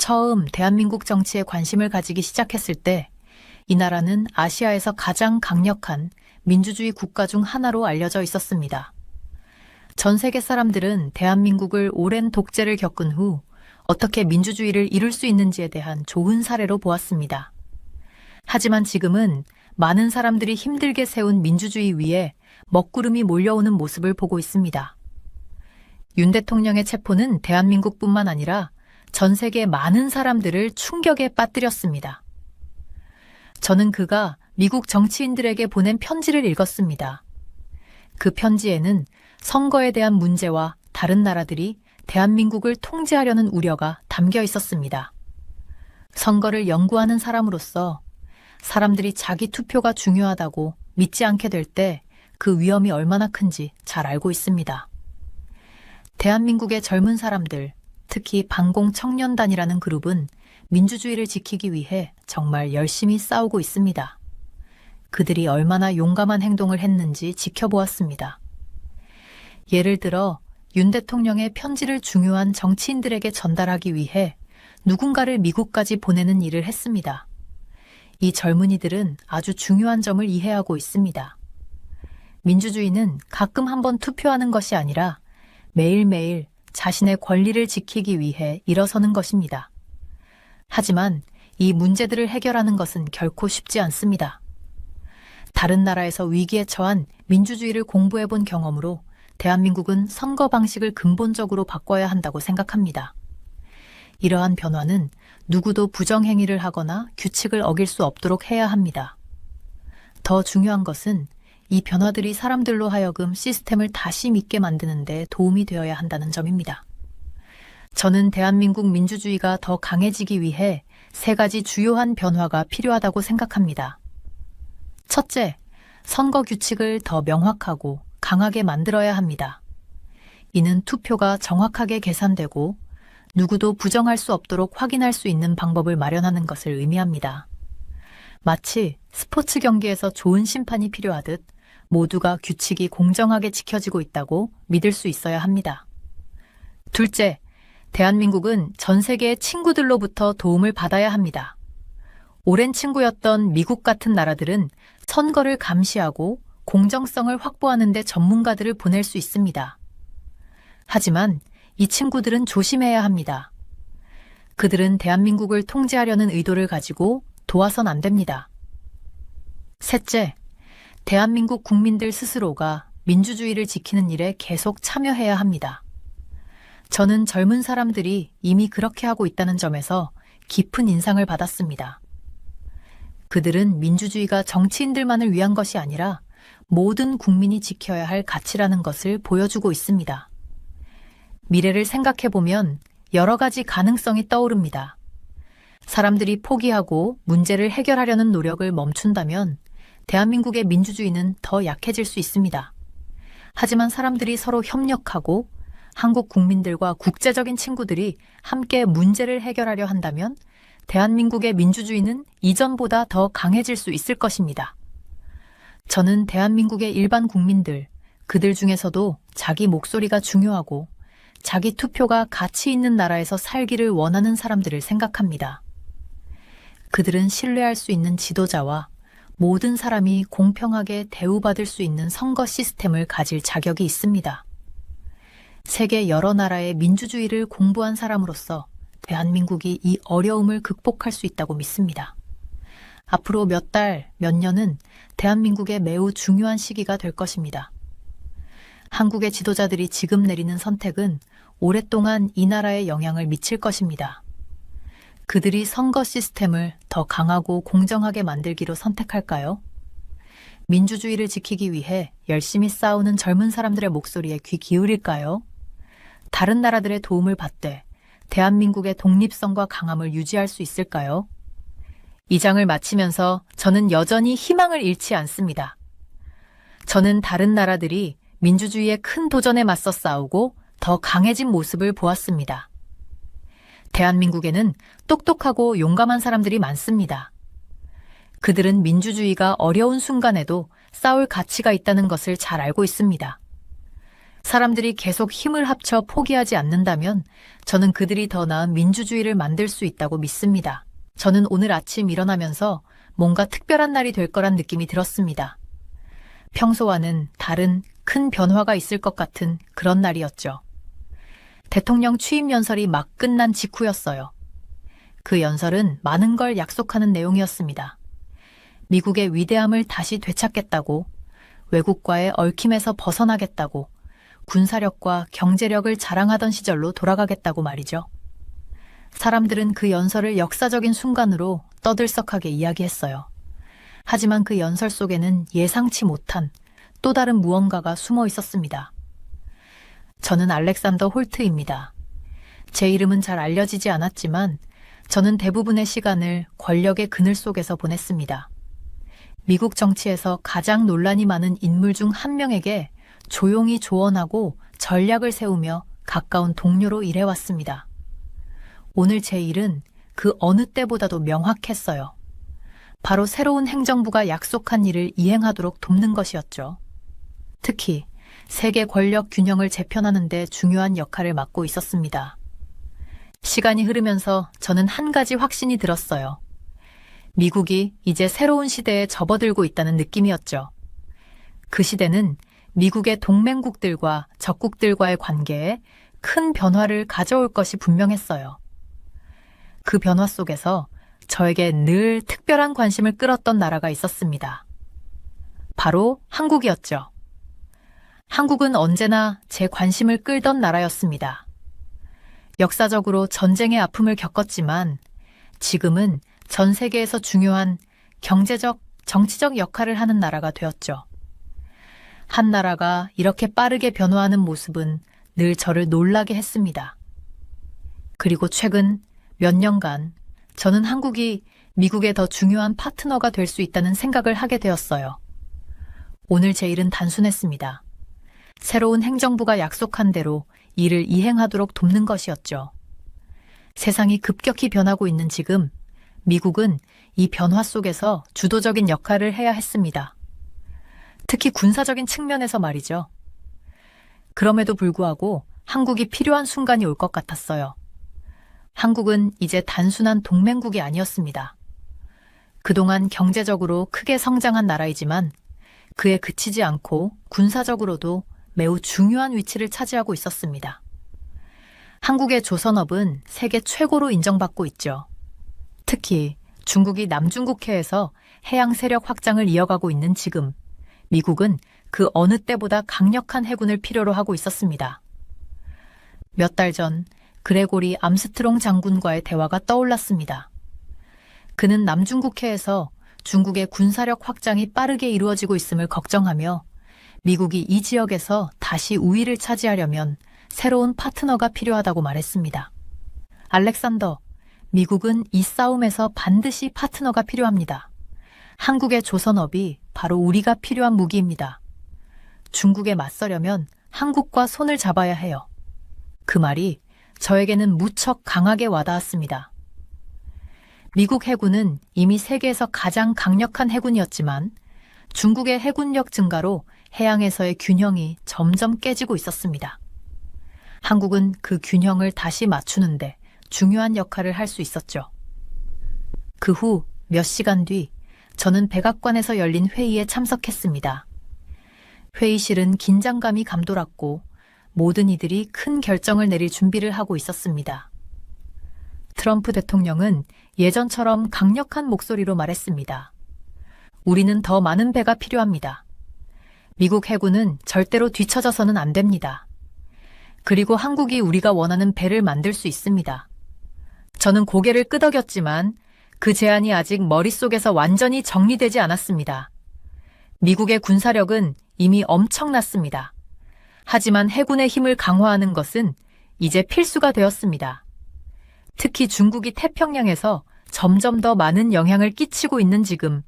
처음 대한민국 정치에 관심을 가지기 시작했을 때 이 나라는 아시아에서 가장 강력한 민주주의 국가 중 하나로 알려져 있었습니다. 전 세계 사람들은 대한민국을 오랜 독재를 겪은 후 어떻게 민주주의를 이룰 수 있는지에 대한 좋은 사례로 보았습니다. 하지만 지금은 많은 사람들이 힘들게 세운 민주주의 위에 먹구름이 몰려오는 모습을 보고 있습니다. 윤 대통령의 체포는 대한민국뿐만 아니라 전 세계 많은 사람들을 충격에 빠뜨렸습니다. 저는 그가 미국 정치인들에게 보낸 편지를 읽었습니다. 그 편지에는 선거에 대한 문제와 다른 나라들이 대한민국을 통제하려는 우려가 담겨 있었습니다. 선거를 연구하는 사람으로서 사람들이 자기 투표가 중요하다고 믿지 않게 될 때 그 위험이 얼마나 큰지 잘 알고 있습니다. 대한민국의 젊은 사람들, 특히 반공청년단이라는 그룹은 민주주의를 지키기 위해 정말 열심히 싸우고 있습니다. 그들이 얼마나 용감한 행동을 했는지 지켜보았습니다. 예를 들어 윤 대통령의 편지를 중요한 정치인들에게 전달하기 위해 누군가를 미국까지 보내는 일을 했습니다. 이 젊은이들은 아주 중요한 점을 이해하고 있습니다. 민주주의는 가끔 한번 투표하는 것이 아니라 매일매일 자신의 권리를 지키기 위해 일어서는 것입니다. 하지만 이 문제들을 해결하는 것은 결코 쉽지 않습니다. 다른 나라에서 위기에 처한 민주주의를 공부해 본 경험으로 대한민국은 선거 방식을 근본적으로 바꿔야 한다고 생각합니다. 이러한 변화는 누구도 부정행위를 하거나 규칙을 어길 수 없도록 해야 합니다. 더 중요한 것은 이 변화들이 사람들로 하여금 시스템을 다시 믿게 만드는 데 도움이 되어야 한다는 점입니다. 저는 대한민국 민주주의가 더 강해지기 위해 3가지 주요한 변화가 필요하다고 생각합니다. 첫째, 선거 규칙을 더 명확하고 강하게 만들어야 합니다. 이는 투표가 정확하게 계산되고 누구도 부정할 수 없도록 확인할 수 있는 방법을 마련하는 것을 의미합니다. 마치 스포츠 경기에서 좋은 심판이 필요하듯 모두가 규칙이 공정하게 지켜지고 있다고 믿을 수 있어야 합니다. 둘째, 대한민국은 전 세계의 친구들로부터 도움을 받아야 합니다. 오랜 친구였던 미국 같은 나라들은 선거를 감시하고 공정성을 확보하는 데 전문가들을 보낼 수 있습니다. 하지만 이 친구들은 조심해야 합니다. 그들은 대한민국을 통제하려는 의도를 가지고 도와선 안 됩니다. 셋째, 대한민국 국민들 스스로가 민주주의를 지키는 일에 계속 참여해야 합니다. 저는 젊은 사람들이 이미 그렇게 하고 있다는 점에서 깊은 인상을 받았습니다. 그들은 민주주의가 정치인들만을 위한 것이 아니라 모든 국민이 지켜야 할 가치라는 것을 보여주고 있습니다. 미래를 생각해보면 여러 가지 가능성이 떠오릅니다. 사람들이 포기하고 문제를 해결하려는 노력을 멈춘다면 대한민국의 민주주의는 더 약해질 수 있습니다. 하지만 사람들이 서로 협력하고 한국 국민들과 국제적인 친구들이 함께 문제를 해결하려 한다면 대한민국의 민주주의는 이전보다 더 강해질 수 있을 것입니다. 저는 대한민국의 일반 국민들, 그들 중에서도 자기 목소리가 중요하고 자기 투표가 가치 있는 나라에서 살기를 원하는 사람들을 생각합니다. 그들은 신뢰할 수 있는 지도자와 모든 사람이 공평하게 대우받을 수 있는 선거 시스템을 가질 자격이 있습니다. 세계 여러 나라의 민주주의를 공부한 사람으로서 대한민국이 이 어려움을 극복할 수 있다고 믿습니다. 앞으로 몇 달, 몇 년은 대한민국의 매우 중요한 시기가 될 것입니다. 한국의 지도자들이 지금 내리는 선택은 오랫동안 이 나라에 영향을 미칠 것입니다. 그들이 선거 시스템을 더 강하고 공정하게 만들기로 선택할까요? 민주주의를 지키기 위해 열심히 싸우는 젊은 사람들의 목소리에 귀 기울일까요? 다른 나라들의 도움을 받되 대한민국의 독립성과 강함을 유지할 수 있을까요? 이 장을 마치면서 저는 여전히 희망을 잃지 않습니다. 저는 다른 나라들이 민주주의의 큰 도전에 맞서 싸우고 더 강해진 모습을 보았습니다. 대한민국에는 똑똑하고 용감한 사람들이 많습니다. 그들은 민주주의가 어려운 순간에도 싸울 가치가 있다는 것을 잘 알고 있습니다. 사람들이 계속 힘을 합쳐 포기하지 않는다면 저는 그들이 더 나은 민주주의를 만들 수 있다고 믿습니다. 저는 오늘 아침 일어나면서 뭔가 특별한 날이 될 거란 느낌이 들었습니다. 평소와는 다른 큰 변화가 있을 것 같은 그런 날이었죠. 대통령 취임 연설이 막 끝난 직후였어요. 그 연설은 많은 걸 약속하는 내용이었습니다. 미국의 위대함을 다시 되찾겠다고, 외국과의 얽힘에서 벗어나겠다고, 군사력과 경제력을 자랑하던 시절로 돌아가겠다고 말이죠. 사람들은 그 연설을 역사적인 순간으로 떠들썩하게 이야기했어요. 하지만 그 연설 속에는 예상치 못한 또 다른 무언가가 숨어 있었습니다. 저는 알렉산더 홀트입니다. 제 이름은 잘 알려지지 않았지만 저는 대부분의 시간을 권력의 그늘 속에서 보냈습니다. 미국 정치에서 가장 논란이 많은 인물 중 한 명에게 조용히 조언하고 전략을 세우며 가까운 동료로 일해왔습니다. 오늘 제 일은 그 어느 때보다도 명확했어요. 바로 새로운 행정부가 약속한 일을 이행하도록 돕는 것이었죠. 특히 세계 권력 균형을 재편하는 데 중요한 역할을 맡고 있었습니다. 시간이 흐르면서 저는 한 가지 확신이 들었어요. 미국이 이제 새로운 시대에 접어들고 있다는 느낌이었죠. 그 시대는 미국의 동맹국들과 적국들과의 관계에 큰 변화를 가져올 것이 분명했어요. 그 변화 속에서 저에게 늘 특별한 관심을 끌었던 나라가 있었습니다. 바로 한국이었죠. 한국은 언제나 제 관심을 끌던 나라였습니다. 역사적으로 전쟁의 아픔을 겪었지만 지금은 전 세계에서 중요한 경제적, 정치적 역할을 하는 나라가 되었죠. 한 나라가 이렇게 빠르게 변화하는 모습은 늘 저를 놀라게 했습니다. 그리고 최근 몇 년간 저는 한국이 미국의 더 중요한 파트너가 될 수 있다는 생각을 하게 되었어요. 오늘 제 일은 단순했습니다. 새로운 행정부가 약속한 대로 일을 이행하도록 돕는 것이었죠. 세상이 급격히 변하고 있는 지금, 미국은 이 변화 속에서 주도적인 역할을 해야 했습니다. 특히 군사적인 측면에서 말이죠. 그럼에도 불구하고 한국이 필요한 순간이 올 것 같았어요. 한국은 이제 단순한 동맹국이 아니었습니다. 그동안 경제적으로 크게 성장한 나라이지만 그에 그치지 않고 군사적으로도 매우 중요한 위치를 차지하고 있었습니다. 한국의 조선업은 세계 최고로 인정받고 있죠. 특히 중국이 남중국해에서 해양 세력 확장을 이어가고 있는 지금, 미국은 그 어느 때보다 강력한 해군을 필요로 하고 있었습니다. 몇 달 전 그레고리 암스트롱 장군과의 대화가 떠올랐습니다. 그는 남중국해에서 중국의 군사력 확장이 빠르게 이루어지고 있음을 걱정하며 미국이 이 지역에서 다시 우위를 차지하려면 새로운 파트너가 필요하다고 말했습니다. 알렉산더, 미국은 이 싸움에서 반드시 파트너가 필요합니다. 한국의 조선업이 바로 우리가 필요한 무기입니다. 중국에 맞서려면 한국과 손을 잡아야 해요. 그 말이 저에게는 무척 강하게 와닿았습니다. 미국 해군은 이미 세계에서 가장 강력한 해군이었지만 중국의 해군력 증가로 해양에서의 균형이 점점 깨지고 있었습니다. 한국은 그 균형을 다시 맞추는데 중요한 역할을 할 수 있었죠. 그 후 몇 시간 뒤 저는 백악관에서 열린 회의에 참석했습니다. 회의실은 긴장감이 감돌았고 모든 이들이 큰 결정을 내릴 준비를 하고 있었습니다. 트럼프 대통령은 예전처럼 강력한 목소리로 말했습니다. 우리는 더 많은 배가 필요합니다. 미국 해군은 절대로 뒤처져서는 안 됩니다. 그리고 한국이 우리가 원하는 배를 만들 수 있습니다. 저는 고개를 끄덕였지만 그 제안이 아직 머릿속에서 완전히 정리되지 않았습니다. 미국의 군사력은 이미 엄청났습니다. 하지만 해군의 힘을 강화하는 것은 이제 필수가 되었습니다. 특히 중국이 태평양에서 점점 더 많은 영향을 끼치고 있는 지금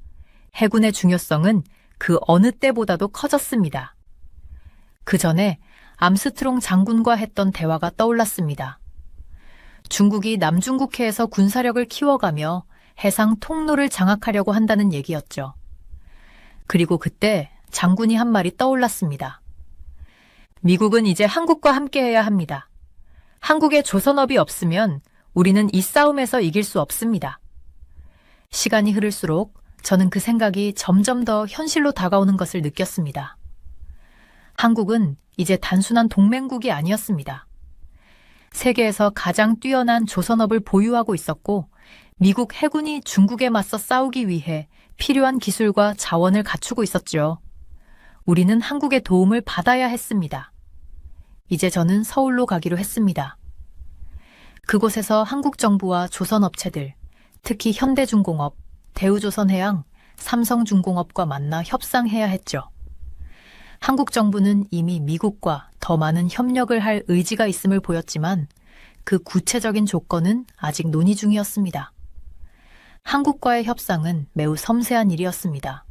해군의 중요성은 그 어느 때보다도 커졌습니다. 그 전에 암스트롱 장군과 했던 대화가 떠올랐습니다. 중국이 남중국해에서 군사력을 키워가며 해상 통로를 장악하려고 한다는 얘기였죠. 그리고 그때 장군이 한 말이 떠올랐습니다. 미국은 이제 한국과 함께해야 합니다. 한국에 조선업이 없으면 우리는 이 싸움에서 이길 수 없습니다. 시간이 흐를수록 저는 그 생각이 점점 더 현실로 다가오는 것을 느꼈습니다. 한국은 이제 단순한 동맹국이 아니었습니다. 세계에서 가장 뛰어난 조선업을 보유하고 있었고 미국 해군이 중국에 맞서 싸우기 위해 필요한 기술과 자원을 갖추고 있었죠. 우리는 한국의 도움을 받아야 했습니다. 이제 저는 서울로 가기로 했습니다. 그곳에서 한국 정부와 조선업체들, 특히 현대중공업, 대우조선해양, 삼성중공업과 만나 협상해야 했죠. 한국 정부는 이미 미국과 더 많은 협력을 할 의지가 있음을 보였지만 그 구체적인 조건은 아직 논의 중이었습니다. 한국과의 협상은 매우 섬세한 일이었습니다.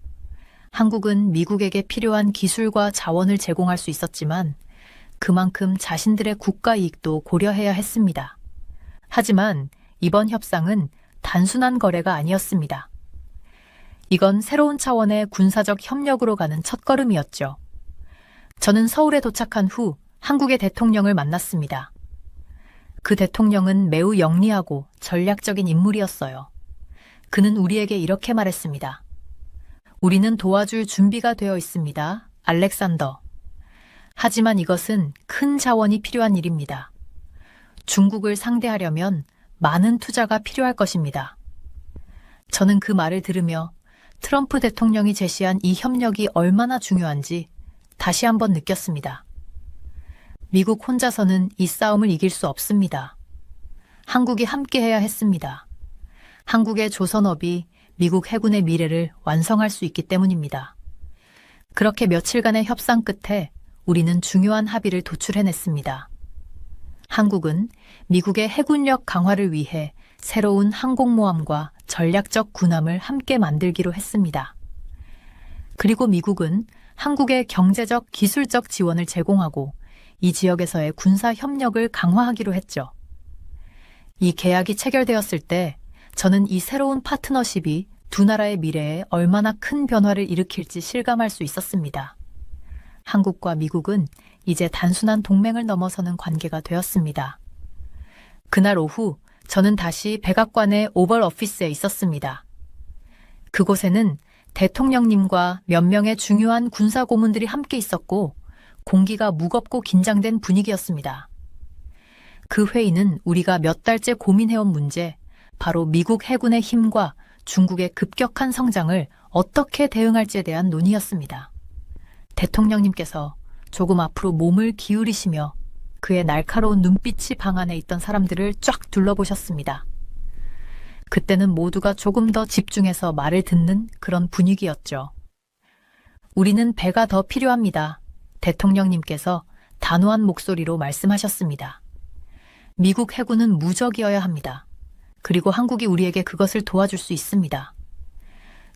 한국은 미국에게 필요한 기술과 자원을 제공할 수 있었지만 그만큼 자신들의 국가 이익도 고려해야 했습니다. 하지만 이번 협상은 단순한 거래가 아니었습니다. 이건 새로운 차원의 군사적 협력으로 가는 첫걸음이었죠. 저는 서울에 도착한 후 한국의 대통령을 만났습니다. 그 대통령은 매우 영리하고 전략적인 인물이었어요. 그는 우리에게 이렇게 말했습니다. 우리는 도와줄 준비가 되어 있습니다, 알렉산더. 하지만 이것은 큰 자원이 필요한 일입니다. 중국을 상대하려면 많은 투자가 필요할 것입니다. 저는 그 말을 들으며 트럼프 대통령이 제시한 이 협력이 얼마나 중요한지 다시 한번 느꼈습니다. 미국 혼자서는 이 싸움을 이길 수 없습니다. 한국이 함께해야 했습니다. 한국의 조선업이 미국 해군의 미래를 완성할 수 있기 때문입니다. 그렇게 며칠간의 협상 끝에 우리는 중요한 합의를 도출해냈습니다. 한국은 미국의 해군력 강화를 위해 새로운 항공모함과 전략적 군함을 함께 만들기로 했습니다. 그리고 미국은 한국의 경제적, 기술적 지원을 제공하고 이 지역에서의 군사 협력을 강화하기로 했죠. 이 계약이 체결되었을 때 저는 이 새로운 파트너십이 두 나라의 미래에 얼마나 큰 변화를 일으킬지 실감할 수 있었습니다. 한국과 미국은 이제 단순한 동맹을 넘어서는 관계가 되었습니다. 그날 오후 저는 다시 백악관의 오벌 오피스에 있었습니다. 그곳에는 대통령님과 몇 명의 중요한 군사 고문들이 함께 있었고 공기가 무겁고 긴장된 분위기였습니다. 그 회의는 우리가 몇 달째 고민해온 문제, 바로 미국 해군의 힘과 중국의 급격한 성장을 어떻게 대응할지에 대한 논의였습니다. 대통령님께서 조금 앞으로 몸을 기울이시며 그의 날카로운 눈빛이 방 안에 있던 사람들을 쫙 둘러보셨습니다. 그때는 모두가 조금 더 집중해서 말을 듣는 그런 분위기였죠. 우리는 배가 더 필요합니다. 대통령님께서 단호한 목소리로 말씀하셨습니다. 미국 해군은 무적이어야 합니다. 그리고 한국이 우리에게 그것을 도와줄 수 있습니다.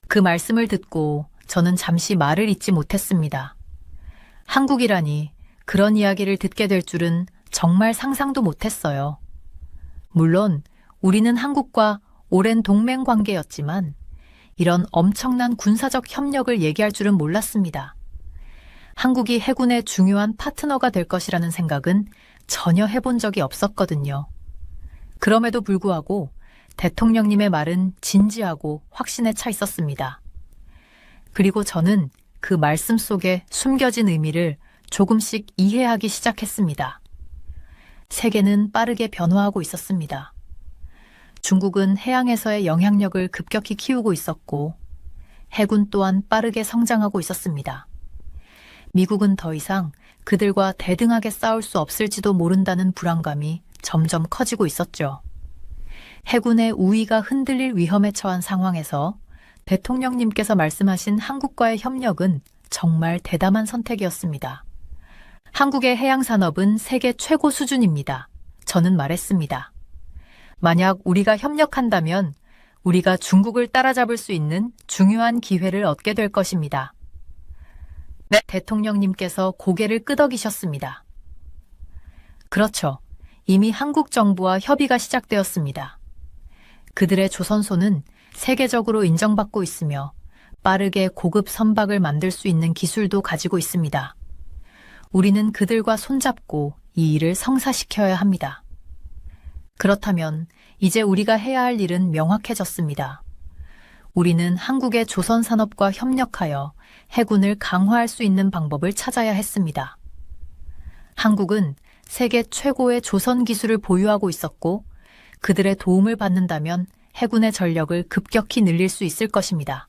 그 말씀을 듣고 저는 잠시 말을 잇지 못했습니다. 한국이라니 그런 이야기를 듣게 될 줄은 정말 상상도 못했어요. 물론 우리는 한국과 오랜 동맹 관계였지만 이런 엄청난 군사적 협력을 얘기할 줄은 몰랐습니다. 한국이 해군의 중요한 파트너가 될 것이라는 생각은 전혀 해본 적이 없었거든요. 그럼에도 불구하고 대통령님의 말은 진지하고 확신에 차 있었습니다. 그리고 저는 그 말씀 속에 숨겨진 의미를 조금씩 이해하기 시작했습니다. 세계는 빠르게 변화하고 있었습니다. 중국은 해양에서의 영향력을 급격히 키우고 있었고 해군 또한 빠르게 성장하고 있었습니다. 미국은 더 이상 그들과 대등하게 싸울 수 없을지도 모른다는 불안감이 점점 커지고 있었죠. 해군의 우위가 흔들릴 위험에 처한 상황에서 대통령님께서 말씀하신 한국과의 협력은 정말 대담한 선택이었습니다. 한국의 해양산업은 세계 최고 수준입니다. 저는 말했습니다. 만약 우리가 협력한다면 우리가 중국을 따라잡을 수 있는 중요한 기회를 얻게 될 것입니다. 네, 대통령님께서 고개를 끄덕이셨습니다. 그렇죠. 이미 한국 정부와 협의가 시작되었습니다. 그들의 조선소는 세계적으로 인정받고 있으며 빠르게 고급 선박을 만들 수 있는 기술도 가지고 있습니다. 우리는 그들과 손잡고 이 일을 성사시켜야 합니다. 그렇다면 이제 우리가 해야 할 일은 명확해졌습니다. 우리는 한국의 조선산업과 협력하여 해군을 강화할 수 있는 방법을 찾아야 했습니다. 한국은 세계 최고의 조선 기술을 보유하고 있었고 그들의 도움을 받는다면 해군의 전력을 급격히 늘릴 수 있을 것입니다.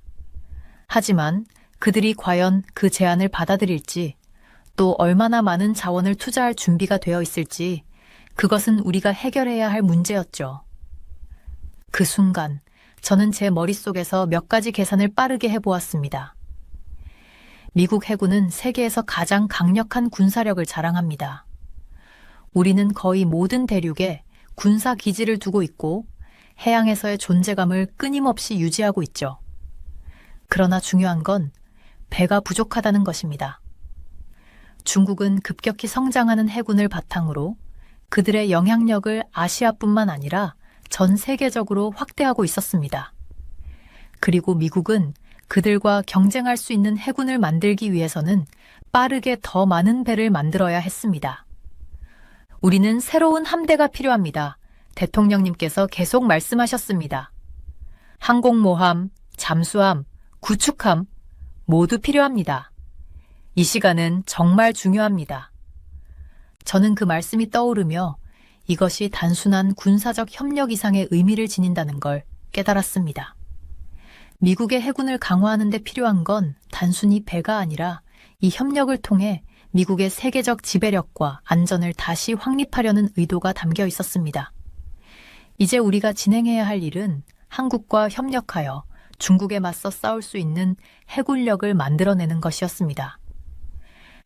하지만 그들이 과연 그 제안을 받아들일지 또 얼마나 많은 자원을 투자할 준비가 되어 있을지 그것은 우리가 해결해야 할 문제였죠. 그 순간 저는 제 머릿속에서 몇 가지 계산을 빠르게 해보았습니다. 미국 해군은 세계에서 가장 강력한 군사력을 자랑합니다. 우리는 거의 모든 대륙에 군사 기지를 두고 있고 해양에서의 존재감을 끊임없이 유지하고 있죠. 그러나 중요한 건 배가 부족하다는 것입니다. 중국은 급격히 성장하는 해군을 바탕으로 그들의 영향력을 아시아뿐만 아니라 전 세계적으로 확대하고 있었습니다. 그리고 미국은 그들과 경쟁할 수 있는 해군을 만들기 위해서는 빠르게 더 많은 배를 만들어야 했습니다. 우리는 새로운 함대가 필요합니다. 대통령님께서 계속 말씀하셨습니다. 항공모함, 잠수함, 구축함 모두 필요합니다. 이 시간은 정말 중요합니다. 저는 그 말씀이 떠오르며 이것이 단순한 군사적 협력 이상의 의미를 지닌다는 걸 깨달았습니다. 미국의 해군을 강화하는 데 필요한 건 단순히 배가 아니라 이 협력을 통해 미국의 세계적 지배력과 안전을 다시 확립하려는 의도가 담겨 있었습니다. 이제 우리가 진행해야 할 일은 한국과 협력하여 중국에 맞서 싸울 수 있는 해군력을 만들어내는 것이었습니다.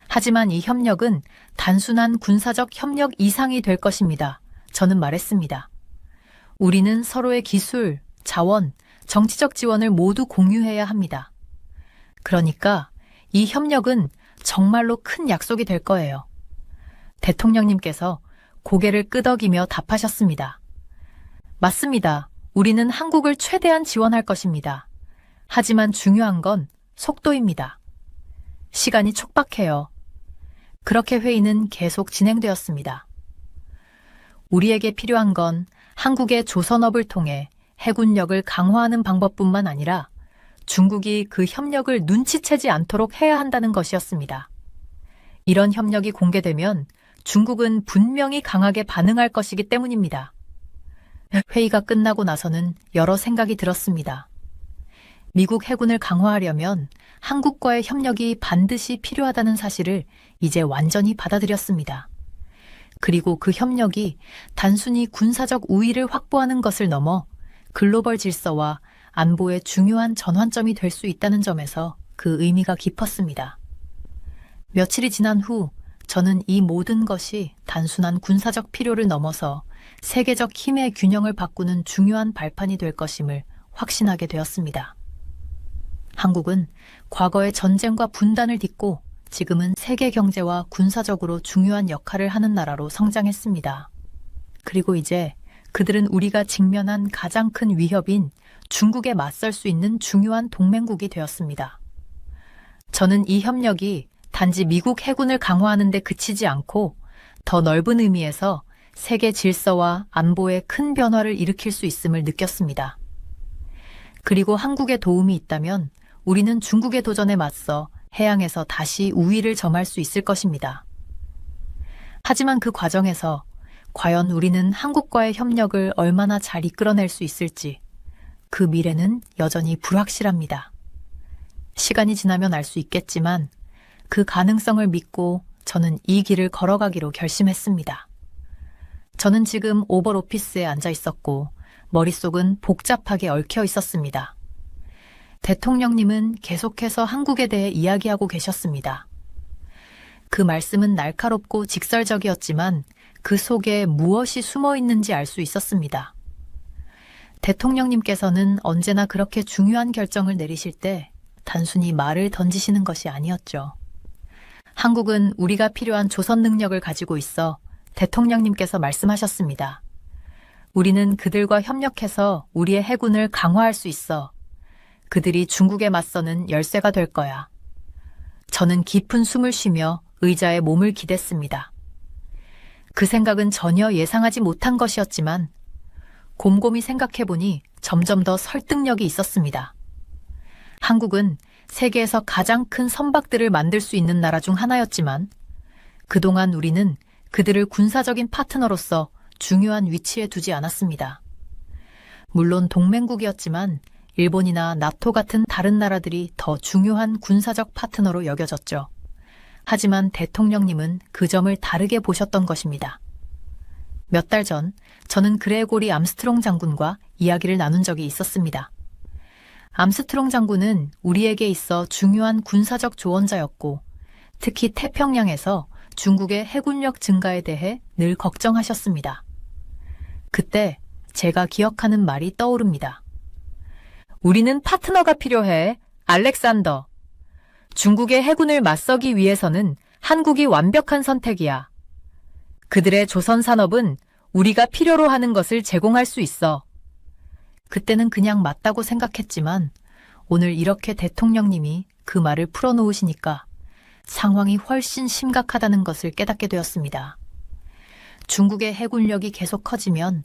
하지만 이 협력은 단순한 군사적 협력 이상이 될 것입니다. 저는 말했습니다. 우리는 서로의 기술, 자원, 정치적 지원을 모두 공유해야 합니다. 그러니까 이 협력은 정말로 큰 약속이 될 거예요. 대통령님께서 고개를 끄덕이며 답하셨습니다. 맞습니다. 우리는 한국을 최대한 지원할 것입니다. 하지만 중요한 건 속도입니다. 시간이 촉박해요. 그렇게 회의는 계속 진행되었습니다. 우리에게 필요한 건 한국의 조선업을 통해 해군력을 강화하는 방법뿐만 아니라 중국이 그 협력을 눈치채지 않도록 해야 한다는 것이었습니다. 이런 협력이 공개되면 중국은 분명히 강하게 반응할 것이기 때문입니다. 회의가 끝나고 나서는 여러 생각이 들었습니다. 미국 해군을 강화하려면 한국과의 협력이 반드시 필요하다는 사실을 이제 완전히 받아들였습니다. 그리고 그 협력이 단순히 군사적 우위를 확보하는 것을 넘어 글로벌 질서와 안보의 중요한 전환점이 될 수 있다는 점에서 그 의미가 깊었습니다. 며칠이 지난 후 저는 이 모든 것이 단순한 군사적 필요를 넘어서 세계적 힘의 균형을 바꾸는 중요한 발판이 될 것임을 확신하게 되었습니다. 한국은 과거의 전쟁과 분단을 딛고 지금은 세계 경제와 군사적으로 중요한 역할을 하는 나라로 성장했습니다. 그리고 이제 그들은 우리가 직면한 가장 큰 위협인 중국에 맞설 수 있는 중요한 동맹국이 되었습니다. 저는 이 협력이 단지 미국 해군을 강화하는 데 그치지 않고 더 넓은 의미에서 세계 질서와 안보에 큰 변화를 일으킬 수 있음을 느꼈습니다. 그리고 한국의 도움이 있다면 우리는 중국의 도전에 맞서 해양에서 다시 우위를 점할 수 있을 것입니다. 하지만 그 과정에서 과연 우리는 한국과의 협력을 얼마나 잘 이끌어낼 수 있을지 그 미래는 여전히 불확실합니다. 시간이 지나면 알 수 있겠지만 그 가능성을 믿고 저는 이 길을 걸어가기로 결심했습니다. 저는 지금 오벌 오피스에 앉아 있었고 머릿속은 복잡하게 얽혀 있었습니다. 대통령님은 계속해서 한국에 대해 이야기하고 계셨습니다. 그 말씀은 날카롭고 직설적이었지만 그 속에 무엇이 숨어 있는지 알 수 있었습니다. 대통령님께서는 언제나 그렇게 중요한 결정을 내리실 때 단순히 말을 던지시는 것이 아니었죠. 한국은 우리가 필요한 조선 능력을 가지고 있어 대통령님께서 말씀하셨습니다. 우리는 그들과 협력해서 우리의 해군을 강화할 수 있어. 그들이 중국에 맞서는 열쇠가 될 거야. 저는 깊은 숨을 쉬며 의자에 몸을 기댔습니다. 그 생각은 전혀 예상하지 못한 것이었지만 곰곰이 생각해보니 점점 더 설득력이 있었습니다. 한국은 세계에서 가장 큰 선박들을 만들 수 있는 나라 중 하나였지만 그동안 우리는 그들을 군사적인 파트너로서 중요한 위치에 두지 않았습니다. 물론 동맹국이었지만 일본이나 나토 같은 다른 나라들이 더 중요한 군사적 파트너로 여겨졌죠. 하지만 대통령님은 그 점을 다르게 보셨던 것입니다. 몇 달 전 저는 그레고리 암스트롱 장군과 이야기를 나눈 적이 있었습니다. 암스트롱 장군은 우리에게 있어 중요한 군사적 조언자였고 특히 태평양에서 중국의 해군력 증가에 대해 늘 걱정하셨습니다. 그때 제가 기억하는 말이 떠오릅니다. 우리는 파트너가 필요해, 알렉산더. 중국의 해군을 맞서기 위해서는 한국이 완벽한 선택이야. 그들의 조선 산업은 우리가 필요로 하는 것을 제공할 수 있어. 그때는 그냥 맞다고 생각했지만 오늘 이렇게 대통령님이 그 말을 풀어놓으시니까 상황이 훨씬 심각하다는 것을 깨닫게 되었습니다. 중국의 해군력이 계속 커지면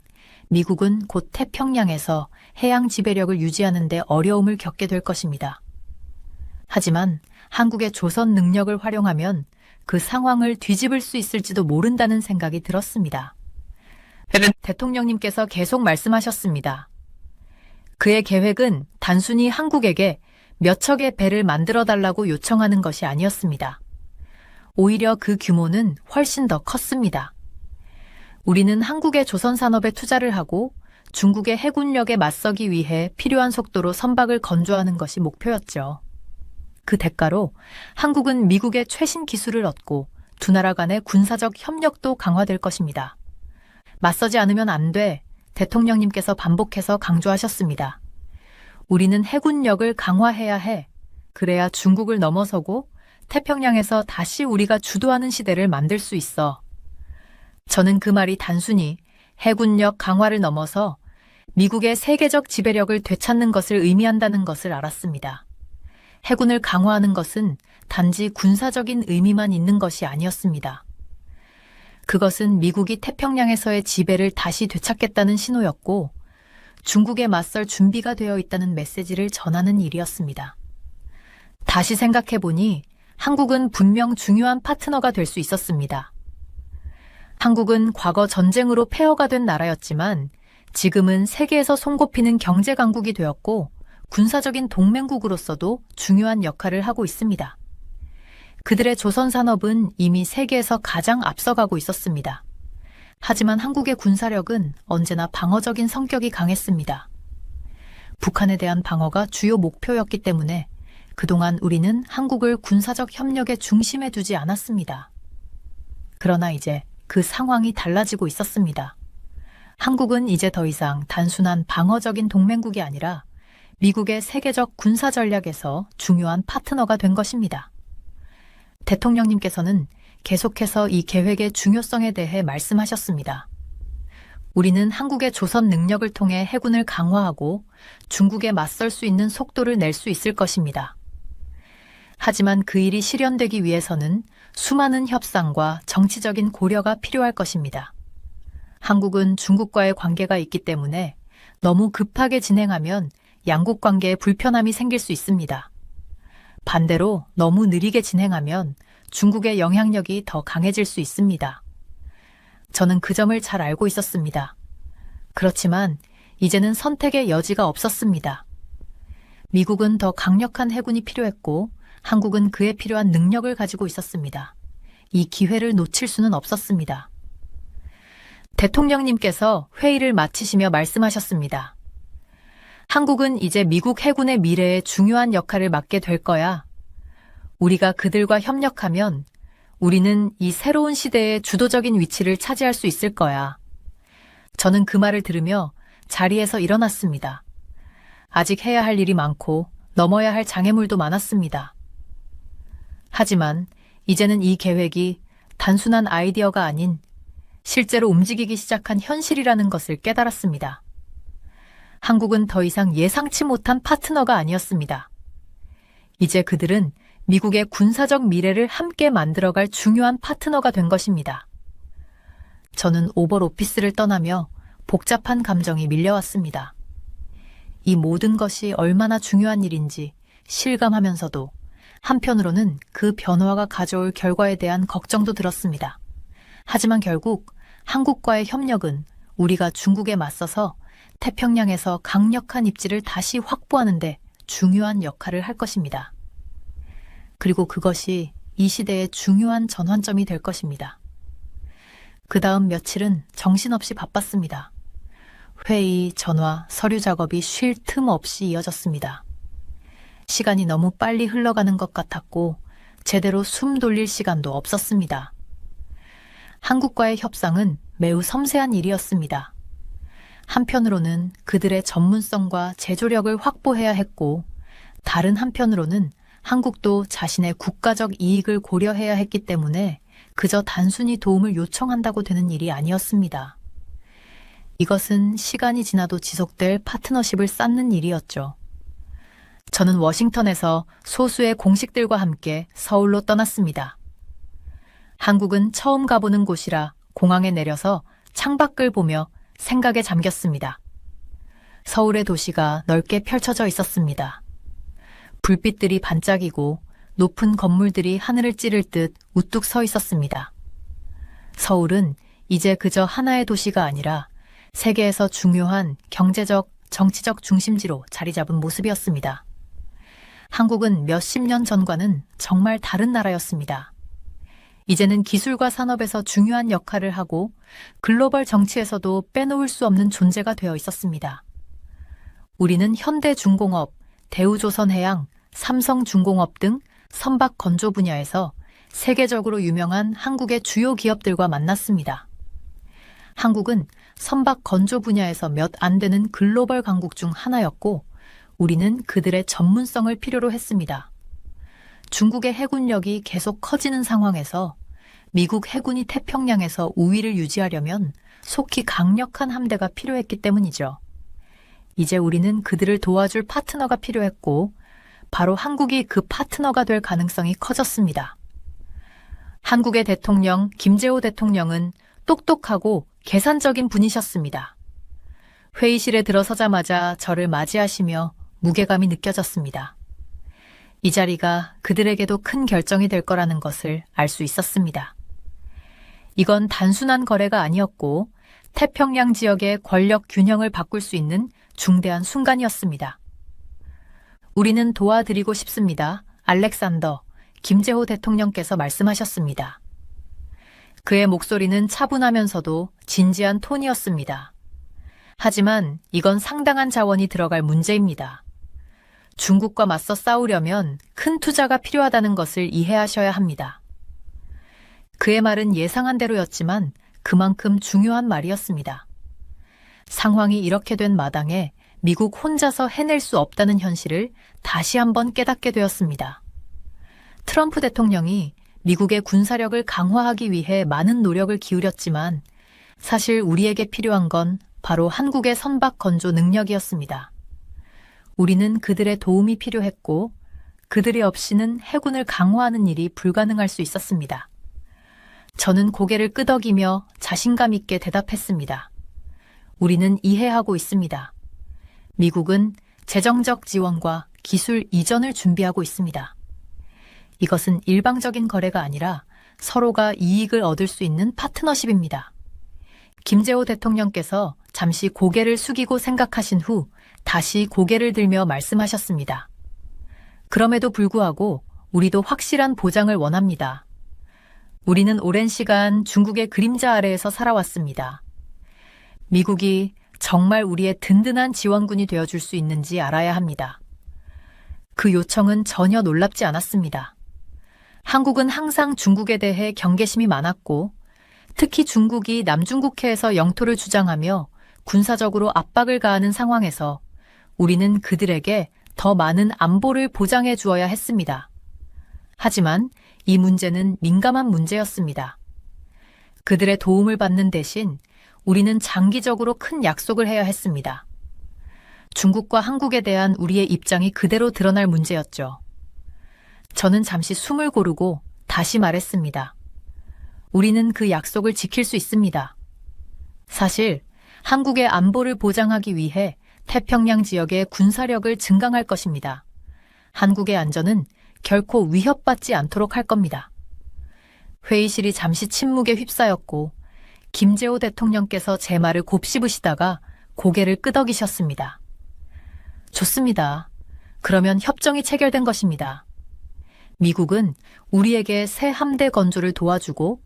미국은 곧 태평양에서 해양 지배력을 유지하는 데 어려움을 겪게 될 것입니다. 하지만 한국의 조선 능력을 활용하면 그 상황을 뒤집을 수 있을지도 모른다는 생각이 들었습니다. 대통령님께서 계속 말씀하셨습니다. 그의 계획은 단순히 한국에게 몇 척의 배를 만들어달라고 요청하는 것이 아니었습니다. 오히려 그 규모는 훨씬 더 컸습니다. 우리는 한국의 조선 산업에 투자를 하고 중국의 해군력에 맞서기 위해 필요한 속도로 선박을 건조하는 것이 목표였죠. 그 대가로 한국은 미국의 최신 기술을 얻고 두 나라 간의 군사적 협력도 강화될 것입니다. 맞서지 않으면 안 돼. 대통령님께서 반복해서 강조하셨습니다. 우리는 해군력을 강화해야 해. 그래야 중국을 넘어서고 태평양에서 다시 우리가 주도하는 시대를 만들 수 있어. 저는 그 말이 단순히 해군력 강화를 넘어서 미국의 세계적 지배력을 되찾는 것을 의미한다는 것을 알았습니다. 해군을 강화하는 것은 단지 군사적인 의미만 있는 것이 아니었습니다. 그것은 미국이 태평양에서의 지배를 다시 되찾겠다는 신호였고 중국에 맞설 준비가 되어 있다는 메시지를 전하는 일이었습니다. 다시 생각해보니 한국은 분명 중요한 파트너가 될 수 있었습니다. 한국은 과거 전쟁으로 폐허가 된 나라였지만 지금은 세계에서 손꼽히는 경제 강국이 되었고 군사적인 동맹국으로서도 중요한 역할을 하고 있습니다. 그들의 조선 산업은 이미 세계에서 가장 앞서가고 있었습니다. 하지만 한국의 군사력은 언제나 방어적인 성격이 강했습니다. 북한에 대한 방어가 주요 목표였기 때문에 그동안 우리는 한국을 군사적 협력의 중심에 두지 않았습니다. 그러나 이제 그 상황이 달라지고 있었습니다. 한국은 이제 더 이상 단순한 방어적인 동맹국이 아니라 미국의 세계적 군사 전략에서 중요한 파트너가 된 것입니다. 대통령님께서는 계속해서 이 계획의 중요성에 대해 말씀하셨습니다. 우리는 한국의 조선 능력을 통해 해군을 강화하고 중국에 맞설 수 있는 속도를 낼 수 있을 것입니다. 하지만 그 일이 실현되기 위해서는 수많은 협상과 정치적인 고려가 필요할 것입니다. 한국은 중국과의 관계가 있기 때문에 너무 급하게 진행하면 양국 관계에 불편함이 생길 수 있습니다. 반대로 너무 느리게 진행하면 중국의 영향력이 더 강해질 수 있습니다. 저는 그 점을 잘 알고 있었습니다. 그렇지만 이제는 선택의 여지가 없었습니다. 미국은 더 강력한 해군이 필요했고 한국은 그에 필요한 능력을 가지고 있었습니다. 이 기회를 놓칠 수는 없었습니다. 대통령님께서 회의를 마치시며 말씀하셨습니다. 한국은 이제 미국 해군의 미래에 중요한 역할을 맡게 될 거야. 우리가 그들과 협력하면 우리는 이 새로운 시대의 주도적인 위치를 차지할 수 있을 거야. 저는 그 말을 들으며 자리에서 일어났습니다. 아직 해야 할 일이 많고 넘어야 할 장애물도 많았습니다. 하지만 이제는 이 계획이 단순한 아이디어가 아닌 실제로 움직이기 시작한 현실이라는 것을 깨달았습니다. 한국은 더 이상 예상치 못한 파트너가 아니었습니다. 이제 그들은 미국의 군사적 미래를 함께 만들어갈 중요한 파트너가 된 것입니다. 저는 오벌 오피스를 떠나며 복잡한 감정이 밀려왔습니다. 이 모든 것이 얼마나 중요한 일인지 실감하면서도 한편으로는 그 변화가 가져올 결과에 대한 걱정도 들었습니다. 하지만 결국 한국과의 협력은 우리가 중국에 맞서서 태평양에서 강력한 입지를 다시 확보하는 데 중요한 역할을 할 것입니다. 그리고 그것이 이 시대의 중요한 전환점이 될 것입니다. 그 다음 며칠은 정신없이 바빴습니다. 회의, 전화, 서류 작업이 쉴 틈 없이 이어졌습니다. 시간이 너무 빨리 흘러가는 것 같았고 제대로 숨 돌릴 시간도 없었습니다. 한국과의 협상은 매우 섬세한 일이었습니다. 한편으로는 그들의 전문성과 제조력을 확보해야 했고 다른 한편으로는 한국도 자신의 국가적 이익을 고려해야 했기 때문에 그저 단순히 도움을 요청한다고 되는 일이 아니었습니다. 이것은 시간이 지나도 지속될 파트너십을 쌓는 일이었죠. 저는 워싱턴에서 소수의 공식들과 함께 서울로 떠났습니다. 한국은 처음 가보는 곳이라 공항에 내려서 창밖을 보며 생각에 잠겼습니다. 서울의 도시가 넓게 펼쳐져 있었습니다. 불빛들이 반짝이고 높은 건물들이 하늘을 찌를 듯 우뚝 서 있었습니다. 서울은 이제 그저 하나의 도시가 아니라 세계에서 중요한 경제적, 정치적 중심지로 자리 잡은 모습이었습니다. 한국은 몇십 년 전과는 정말 다른 나라였습니다. 이제는 기술과 산업에서 중요한 역할을 하고 글로벌 정치에서도 빼놓을 수 없는 존재가 되어 있었습니다. 우리는 현대중공업, 대우조선해양, 삼성중공업 등 선박 건조 분야에서 세계적으로 유명한 한국의 주요 기업들과 만났습니다. 한국은 선박 건조 분야에서 몇 안 되는 글로벌 강국 중 하나였고 우리는 그들의 전문성을 필요로 했습니다. 중국의 해군력이 계속 커지는 상황에서 미국 해군이 태평양에서 우위를 유지하려면 속히 강력한 함대가 필요했기 때문이죠. 이제 우리는 그들을 도와줄 파트너가 필요했고 바로 한국이 그 파트너가 될 가능성이 커졌습니다. 한국의 대통령 김재호 대통령은 똑똑하고 계산적인 분이셨습니다. 회의실에 들어서자마자 저를 맞이하시며 무게감이 느껴졌습니다. 이 자리가 그들에게도 큰 결정이 될 거라는 것을 알 수 있었습니다. 이건 단순한 거래가 아니었고 태평양 지역의 권력 균형을 바꿀 수 있는 중대한 순간이었습니다. 우리는 도와드리고 싶습니다. 알렉산더, 김재호 대통령께서 말씀하셨습니다. 그의 목소리는 차분하면서도 진지한 톤이었습니다. 하지만 이건 상당한 자원이 들어갈 문제입니다. 중국과 맞서 싸우려면 큰 투자가 필요하다는 것을 이해하셔야 합니다. 그의 말은 예상한 대로였지만 그만큼 중요한 말이었습니다. 상황이 이렇게 된 마당에 미국 혼자서 해낼 수 없다는 현실을 다시 한번 깨닫게 되었습니다. 트럼프 대통령이 미국의 군사력을 강화하기 위해 많은 노력을 기울였지만 사실 우리에게 필요한 건 바로 한국의 선박 건조 능력이었습니다. 우리는 그들의 도움이 필요했고 그들이 없이는 해군을 강화하는 일이 불가능할 수 있었습니다. 저는 고개를 끄덕이며 자신감 있게 대답했습니다. 우리는 이해하고 있습니다. 미국은 재정적 지원과 기술 이전을 준비하고 있습니다. 이것은 일방적인 거래가 아니라 서로가 이익을 얻을 수 있는 파트너십입니다. 김재호 대통령께서 잠시 고개를 숙이고 생각하신 후 다시 고개를 들며 말씀하셨습니다. 그럼에도 불구하고 우리도 확실한 보장을 원합니다. 우리는 오랜 시간 중국의 그림자 아래에서 살아왔습니다. 미국이 정말 우리의 든든한 지원군이 되어줄 수 있는지 알아야 합니다. 그 요청은 전혀 놀랍지 않았습니다. 한국은 항상 중국에 대해 경계심이 많았고 특히 중국이 남중국해에서 영토를 주장하며 군사적으로 압박을 가하는 상황에서 우리는 그들에게 더 많은 안보를 보장해 주어야 했습니다. 하지만 이 문제는 민감한 문제였습니다. 그들의 도움을 받는 대신 우리는 장기적으로 큰 약속을 해야 했습니다. 중국과 한국에 대한 우리의 입장이 그대로 드러날 문제였죠. 저는 잠시 숨을 고르고 다시 말했습니다. 우리는 그 약속을 지킬 수 있습니다. 사실 한국의 안보를 보장하기 위해 태평양 지역의 군사력을 증강할 것입니다. 한국의 안전은 결코 위협받지 않도록 할 겁니다. 회의실이 잠시 침묵에 휩싸였고 김재호 대통령께서 제 말을 곱씹으시다가 고개를 끄덕이셨습니다. 좋습니다. 그러면 협정이 체결된 것입니다. 미국은 우리에게 새 함대 건조를 도와주고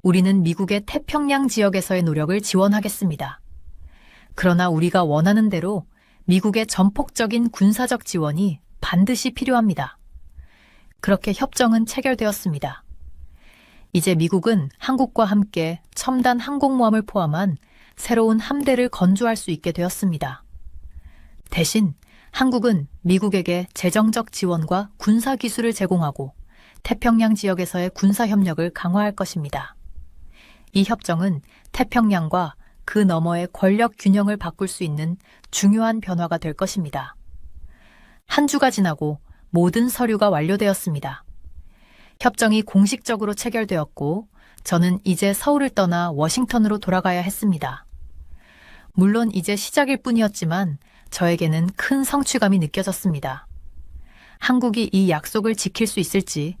우리는 미국의 태평양 지역에서의 노력을 지원하겠습니다. 그러나 우리가 원하는 대로 미국의 전폭적인 군사적 지원이 반드시 필요합니다. 그렇게 협정은 체결되었습니다. 이제 미국은 한국과 함께 첨단 항공모함을 포함한 새로운 함대를 건조할 수 있게 되었습니다. 대신 한국은 미국에게 재정적 지원과 군사 기술을 제공하고 태평양 지역에서의 군사 협력을 강화할 것입니다. 이 협정은 태평양과 그 너머의 권력 균형을 바꿀 수 있는 중요한 변화가 될 것입니다. 한 주가 지나고 모든 서류가 완료되었습니다. 협정이 공식적으로 체결되었고 저는 이제 서울을 떠나 워싱턴으로 돌아가야 했습니다. 물론 이제 시작일 뿐이었지만 저에게는 큰 성취감이 느껴졌습니다. 한국이 이 약속을 지킬 수 있을지,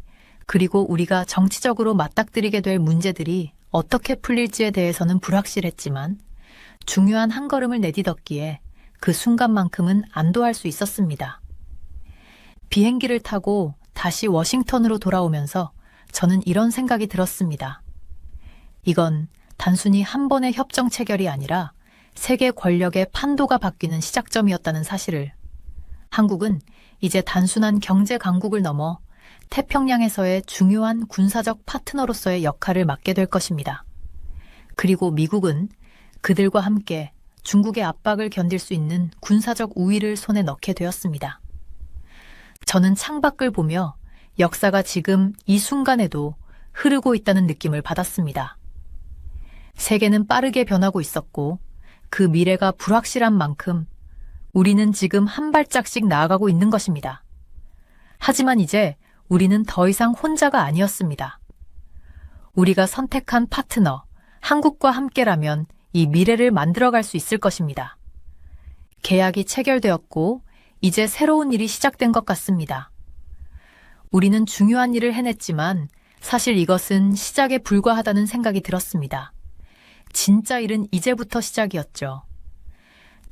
그리고 우리가 정치적으로 맞닥뜨리게 될 문제들이 어떻게 풀릴지에 대해서는 불확실했지만 중요한 한 걸음을 내딛었기에 그 순간만큼은 안도할 수 있었습니다. 비행기를 타고 다시 워싱턴으로 돌아오면서 저는 이런 생각이 들었습니다. 이건 단순히 한 번의 협정 체결이 아니라 세계 권력의 판도가 바뀌는 시작점이었다는 사실을. 한국은 이제 단순한 경제 강국을 넘어 태평양에서의 중요한 군사적 파트너로서의 역할을 맡게 될 것입니다. 그리고 미국은 그들과 함께 중국의 압박을 견딜 수 있는 군사적 우위를 손에 넣게 되었습니다. 저는 창밖을 보며 역사가 지금 이 순간에도 흐르고 있다는 느낌을 받았습니다. 세계는 빠르게 변하고 있었고 그 미래가 불확실한 만큼 우리는 지금 한 발짝씩 나아가고 있는 것입니다. 하지만 이제 우리는 더 이상 혼자가 아니었습니다. 우리가 선택한 파트너, 한국과 함께라면 이 미래를 만들어갈 수 있을 것입니다. 계약이 체결되었고 이제 새로운 일이 시작된 것 같습니다. 우리는 중요한 일을 해냈지만 사실 이것은 시작에 불과하다는 생각이 들었습니다. 진짜 일은 이제부터 시작이었죠.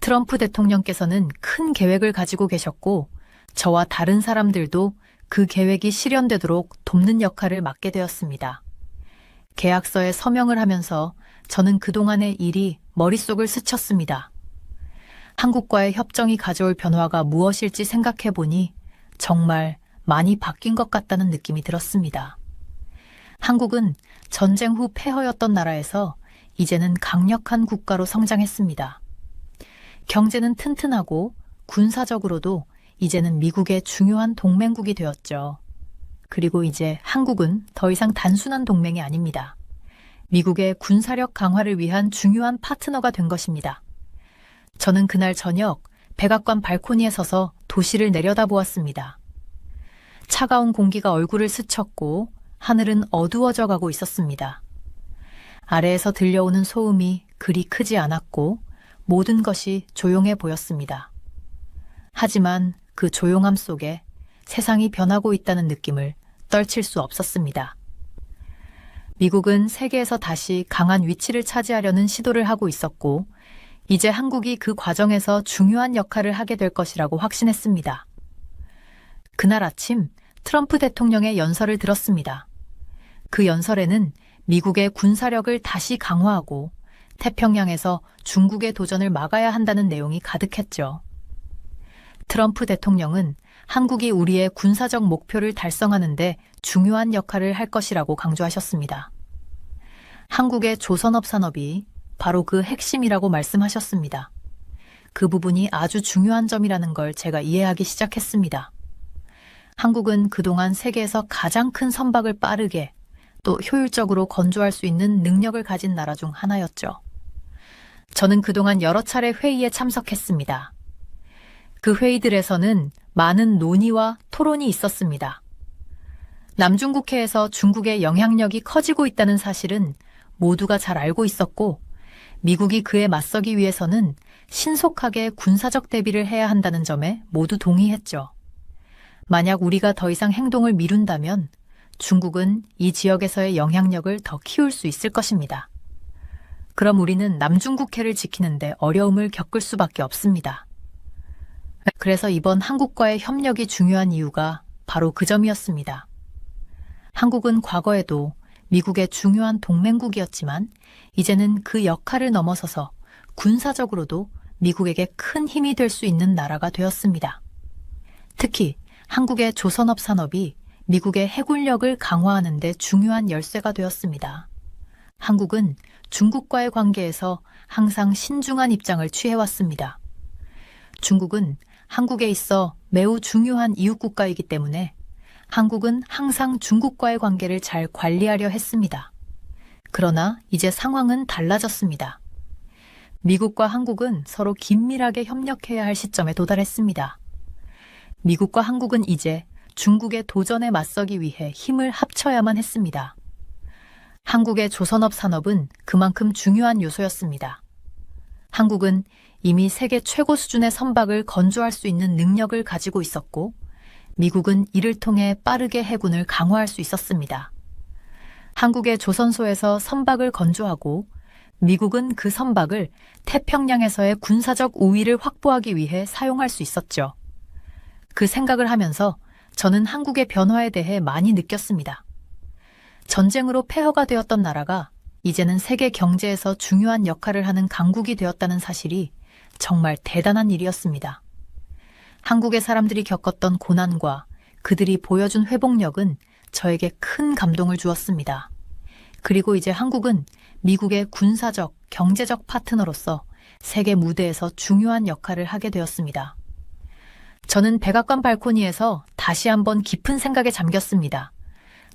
트럼프 대통령께서는 큰 계획을 가지고 계셨고 저와 다른 사람들도 그 계획이 실현되도록 돕는 역할을 맡게 되었습니다. 계약서에 서명을 하면서 저는 그동안의 일이 머릿속을 스쳤습니다. 한국과의 협정이 가져올 변화가 무엇일지 생각해보니 정말 많이 바뀐 것 같다는 느낌이 들었습니다. 한국은 전쟁 후 폐허였던 나라에서 이제는 강력한 국가로 성장했습니다. 경제는 튼튼하고 군사적으로도 이제는 미국의 중요한 동맹국이 되었죠. 그리고 이제 한국은 더 이상 단순한 동맹이 아닙니다. 미국의 군사력 강화를 위한 중요한 파트너가 된 것입니다. 저는 그날 저녁 백악관 발코니에 서서 도시를 내려다보았습니다. 차가운 공기가 얼굴을 스쳤고 하늘은 어두워져 가고 있었습니다. 아래에서 들려오는 소음이 그리 크지 않았고 모든 것이 조용해 보였습니다. 하지만 그 조용함 속에 세상이 변하고 있다는 느낌을 떨칠 수 없었습니다. 미국은 세계에서 다시 강한 위치를 차지하려는 시도를 하고 있었고 이제 한국이 그 과정에서 중요한 역할을 하게 될 것이라고 확신했습니다. 그날 아침 트럼프 대통령의 연설을 들었습니다. 그 연설에는 미국의 군사력을 다시 강화하고 태평양에서 중국의 도전을 막아야 한다는 내용이 가득했죠. 트럼프 대통령은 한국이 우리의 군사적 목표를 달성하는 데 중요한 역할을 할 것이라고 강조하셨습니다. 한국의 조선업 산업이 바로 그 핵심이라고 말씀하셨습니다. 그 부분이 아주 중요한 점이라는 걸 제가 이해하기 시작했습니다. 한국은 그동안 세계에서 가장 큰 선박을 빠르게 또 효율적으로 건조할 수 있는 능력을 가진 나라 중 하나였죠. 저는 그동안 여러 차례 회의에 참석했습니다. 그 회의들에서는 많은 논의와 토론이 있었습니다. 남중국해에서 중국의 영향력이 커지고 있다는 사실은 모두가 잘 알고 있었고, 미국이 그에 맞서기 위해서는 신속하게 군사적 대비를 해야 한다는 점에 모두 동의했죠. 만약 우리가 더 이상 행동을 미룬다면 중국은 이 지역에서의 영향력을 더 키울 수 있을 것입니다. 그럼 우리는 남중국해를 지키는데 어려움을 겪을 수밖에 없습니다. 그래서 이번 한국과의 협력이 중요한 이유가 바로 그 점이었습니다. 한국은 과거에도 미국의 중요한 동맹국이었지만 이제는 그 역할을 넘어서서 군사적으로도 미국에게 큰 힘이 될 수 있는 나라가 되었습니다. 특히 한국의 조선업 산업이 미국의 해군력을 강화하는 데 중요한 열쇠가 되었습니다. 한국은 중국과의 관계에서 항상 신중한 입장을 취해왔습니다. 중국은 한국에 있어 매우 중요한 이웃국가이기 때문에 한국은 항상 중국과의 관계를 잘 관리하려 했습니다. 그러나 이제 상황은 달라졌습니다. 미국과 한국은 서로 긴밀하게 협력해야 할 시점에 도달했습니다. 미국과 한국은 이제 중국의 도전에 맞서기 위해 힘을 합쳐야만 했습니다. 한국의 조선업 산업은 그만큼 중요한 요소였습니다. 한국은 이미 세계 최고 수준의 선박을 건조할 수 있는 능력을 가지고 있었고, 미국은 이를 통해 빠르게 해군을 강화할 수 있었습니다. 한국의 조선소에서 선박을 건조하고 미국은 그 선박을 태평양에서의 군사적 우위를 확보하기 위해 사용할 수 있었죠. 그 생각을 하면서 저는 한국의 변화에 대해 많이 느꼈습니다. 전쟁으로 폐허가 되었던 나라가 이제는 세계 경제에서 중요한 역할을 하는 강국이 되었다는 사실이 정말 대단한 일이었습니다. 한국의 사람들이 겪었던 고난과 그들이 보여준 회복력은 저에게 큰 감동을 주었습니다. 그리고 이제 한국은 미국의 군사적, 경제적 파트너로서 세계 무대에서 중요한 역할을 하게 되었습니다. 저는 백악관 발코니에서 다시 한번 깊은 생각에 잠겼습니다.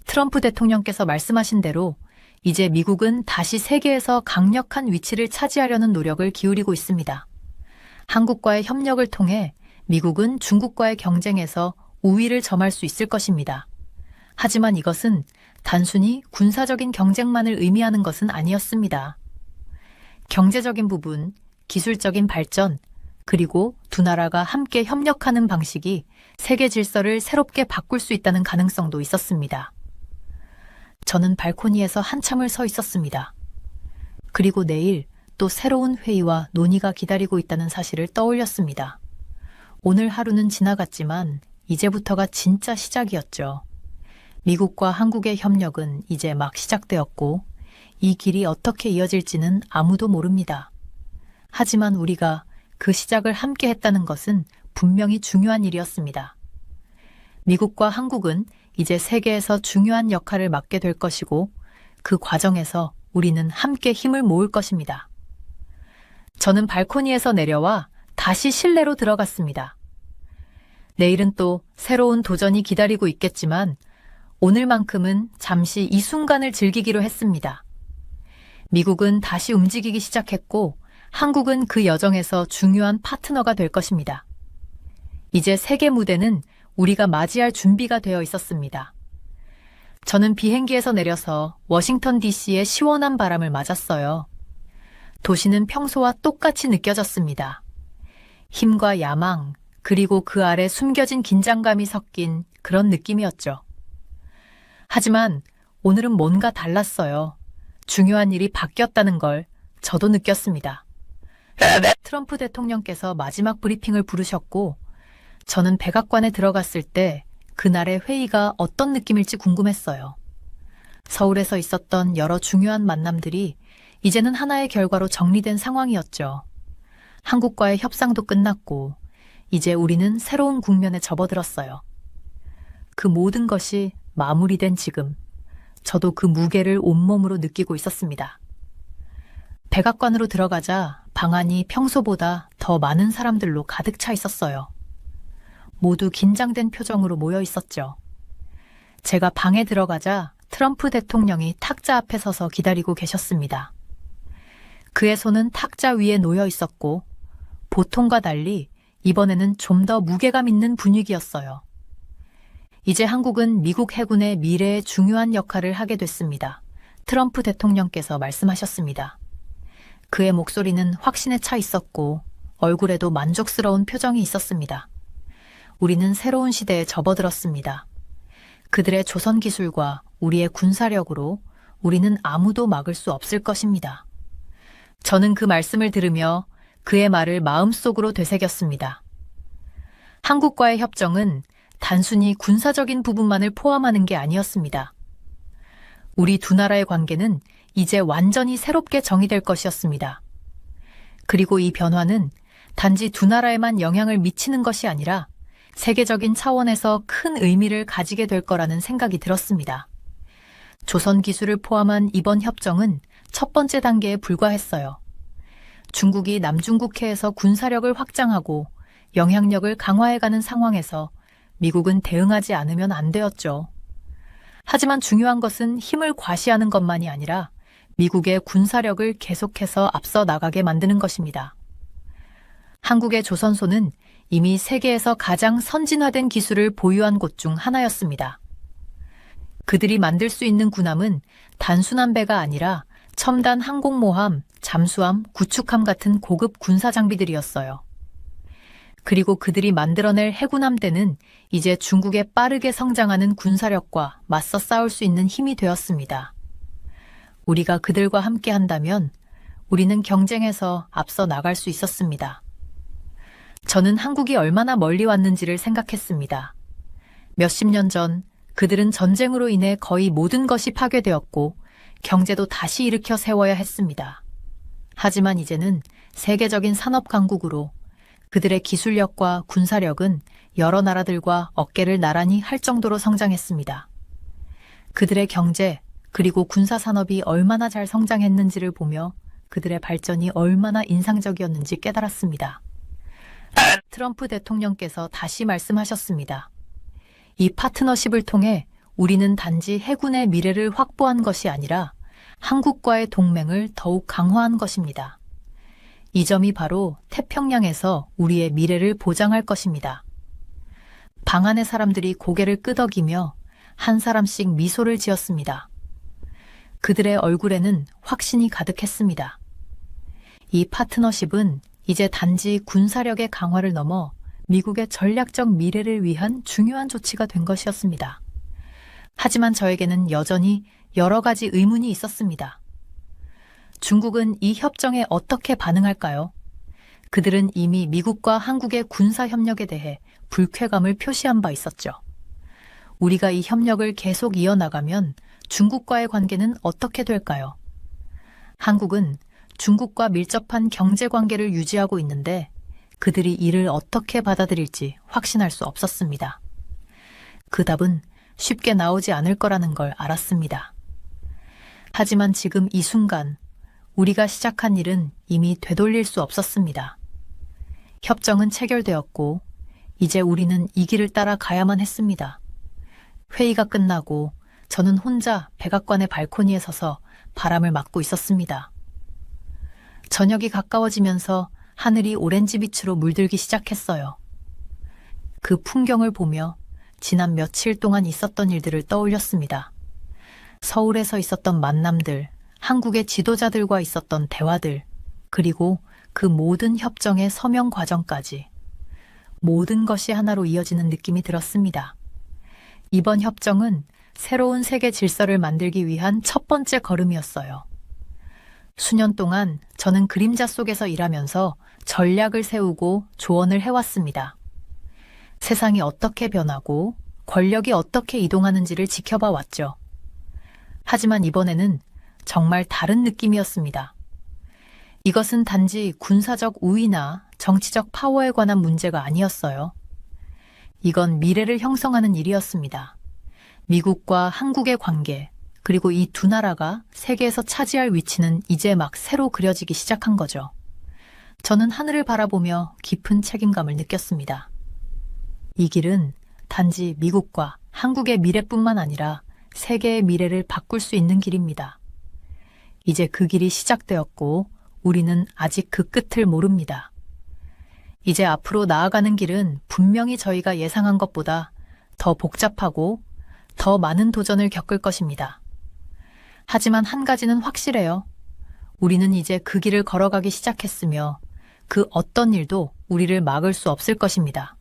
트럼프 대통령께서 말씀하신 대로 이제 미국은 다시 세계에서 강력한 위치를 차지하려는 노력을 기울이고 있습니다. 한국과의 협력을 통해 미국은 중국과의 경쟁에서 우위를 점할 수 있을 것입니다. 하지만 이것은 단순히 군사적인 경쟁만을 의미하는 것은 아니었습니다. 경제적인 부분, 기술적인 발전, 그리고 두 나라가 함께 협력하는 방식이 세계 질서를 새롭게 바꿀 수 있다는 가능성도 있었습니다. 저는 발코니에서 한참을 서 있었습니다. 그리고 내일 또 새로운 회의와 논의가 기다리고 있다는 사실을 떠올렸습니다. 오늘 하루는 지나갔지만 이제부터가 진짜 시작이었죠. 미국과 한국의 협력은 이제 막 시작되었고 이 길이 어떻게 이어질지는 아무도 모릅니다. 하지만 우리가 그 시작을 함께 했다는 것은 분명히 중요한 일이었습니다. 미국과 한국은 이제 세계에서 중요한 역할을 맡게 될 것이고 그 과정에서 우리는 함께 힘을 모을 것입니다. 저는 발코니에서 내려와 다시 실내로 들어갔습니다. 내일은 또 새로운 도전이 기다리고 있겠지만 오늘만큼은 잠시 이 순간을 즐기기로 했습니다. 미국은 다시 움직이기 시작했고 한국은 그 여정에서 중요한 파트너가 될 것입니다. 이제 세계 무대는 우리가 맞이할 준비가 되어 있었습니다. 저는 비행기에서 내려서 워싱턴 DC의 시원한 바람을 맞았어요. 도시는 평소와 똑같이 느껴졌습니다. 힘과 야망, 그리고 그 아래 숨겨진 긴장감이 섞인 그런 느낌이었죠. 하지만 오늘은 뭔가 달랐어요. 중요한 일이 바뀌었다는 걸 저도 느꼈습니다. 트럼프 대통령께서 마지막 브리핑을 부르셨고 저는 백악관에 들어갔을 때 그날의 회의가 어떤 느낌일지 궁금했어요. 서울에서 있었던 여러 중요한 만남들이 이제는 하나의 결과로 정리된 상황이었죠. 한국과의 협상도 끝났고 이제 우리는 새로운 국면에 접어들었어요. 그 모든 것이 마무리된 지금 저도 그 무게를 온몸으로 느끼고 있었습니다. 백악관으로 들어가자 방 안이 평소보다 더 많은 사람들로 가득 차 있었어요. 모두 긴장된 표정으로 모여 있었죠. 제가 방에 들어가자 트럼프 대통령이 탁자 앞에 서서 기다리고 계셨습니다. 그의 손은 탁자 위에 놓여 있었고 보통과 달리 이번에는 좀 더 무게감 있는 분위기였어요. 이제 한국은 미국 해군의 미래에 중요한 역할을 하게 됐습니다. 트럼프 대통령께서 말씀하셨습니다. 그의 목소리는 확신에 차 있었고 얼굴에도 만족스러운 표정이 있었습니다. 우리는 새로운 시대에 접어들었습니다. 그들의 조선 기술과 우리의 군사력으로 우리는 아무도 막을 수 없을 것입니다. 저는 그 말씀을 들으며 그의 말을 마음속으로 되새겼습니다. 한국과의 협정은 단순히 군사적인 부분만을 포함하는 게 아니었습니다. 우리 두 나라의 관계는 이제 완전히 새롭게 정의될 것이었습니다. 그리고 이 변화는 단지 두 나라에만 영향을 미치는 것이 아니라 세계적인 차원에서 큰 의미를 가지게 될 거라는 생각이 들었습니다. 조선 기술을 포함한 이번 협정은 첫 번째 단계에 불과했어요. 중국이 남중국해에서 군사력을 확장하고 영향력을 강화해가는 상황에서 미국은 대응하지 않으면 안 되었죠. 하지만 중요한 것은 힘을 과시하는 것만이 아니라 미국의 군사력을 계속해서 앞서 나가게 만드는 것입니다. 한국의 조선소는 이미 세계에서 가장 선진화된 기술을 보유한 곳 중 하나였습니다. 그들이 만들 수 있는 군함은 단순한 배가 아니라 첨단 항공모함, 잠수함, 구축함 같은 고급 군사 장비들이었어요. 그리고 그들이 만들어낼 해군함대는 이제 중국의 빠르게 성장하는 군사력과 맞서 싸울 수 있는 힘이 되었습니다. 우리가 그들과 함께 한다면 우리는 경쟁에서 앞서 나갈 수 있었습니다. 저는 한국이 얼마나 멀리 왔는지를 생각했습니다. 몇십 년 전 그들은 전쟁으로 인해 거의 모든 것이 파괴되었고 경제도 다시 일으켜 세워야 했습니다. 하지만 이제는 세계적인 산업 강국으로 그들의 기술력과 군사력은 여러 나라들과 어깨를 나란히 할 정도로 성장했습니다. 그들의 경제 그리고 군사 산업이 얼마나 잘 성장했는지를 보며 그들의 발전이 얼마나 인상적이었는지 깨달았습니다. 트럼프 대통령께서 다시 말씀하셨습니다. 이 파트너십을 통해 우리는 단지 해군의 미래를 확보한 것이 아니라 한국과의 동맹을 더욱 강화한 것입니다. 이 점이 바로 태평양에서 우리의 미래를 보장할 것입니다. 방 안의 사람들이 고개를 끄덕이며 한 사람씩 미소를 지었습니다. 그들의 얼굴에는 확신이 가득했습니다. 이 파트너십은 이제 단지 군사력의 강화를 넘어 미국의 전략적 미래를 위한 중요한 조치가 된 것이었습니다. 하지만 저에게는 여전히 여러 가지 의문이 있었습니다. 중국은 이 협정에 어떻게 반응할까요? 그들은 이미 미국과 한국의 군사 협력에 대해 불쾌감을 표시한 바 있었죠. 우리가 이 협력을 계속 이어나가면 중국과의 관계는 어떻게 될까요? 한국은 중국과 밀접한 경제 관계를 유지하고 있는데 그들이 이를 어떻게 받아들일지 확신할 수 없었습니다. 그 답은 쉽게 나오지 않을 거라는 걸 알았습니다. 하지만 지금 이 순간 우리가 시작한 일은 이미 되돌릴 수 없었습니다. 협정은 체결되었고 이제 우리는 이 길을 따라 가야만 했습니다. 회의가 끝나고 저는 혼자 백악관의 발코니에 서서 바람을 맞고 있었습니다. 저녁이 가까워지면서 하늘이 오렌지빛으로 물들기 시작했어요. 그 풍경을 보며 지난 며칠 동안 있었던 일들을 떠올렸습니다. 서울에서 있었던 만남들, 한국의 지도자들과 있었던 대화들, 그리고 그 모든 협정의 서명 과정까지 모든 것이 하나로 이어지는 느낌이 들었습니다. 이번 협정은 새로운 세계 질서를 만들기 위한 첫 번째 걸음이었어요. 수년 동안 저는 그림자 속에서 일하면서 전략을 세우고 조언을 해왔습니다. 세상이 어떻게 변하고 권력이 어떻게 이동하는지를 지켜봐 왔죠. 하지만 이번에는 정말 다른 느낌이었습니다. 이것은 단지 군사적 우위나 정치적 파워에 관한 문제가 아니었어요. 이건 미래를 형성하는 일이었습니다. 미국과 한국의 관계, 그리고 이 두 나라가 세계에서 차지할 위치는 이제 막 새로 그려지기 시작한 거죠. 저는 하늘을 바라보며 깊은 책임감을 느꼈습니다. 이 길은 단지 미국과 한국의 미래뿐만 아니라 세계의 미래를 바꿀 수 있는 길입니다. 이제 그 길이 시작되었고 우리는 아직 그 끝을 모릅니다. 이제 앞으로 나아가는 길은 분명히 저희가 예상한 것보다 더 복잡하고 더 많은 도전을 겪을 것입니다. 하지만 한 가지는 확실해요. 우리는 이제 그 길을 걸어가기 시작했으며 그 어떤 일도 우리를 막을 수 없을 것입니다.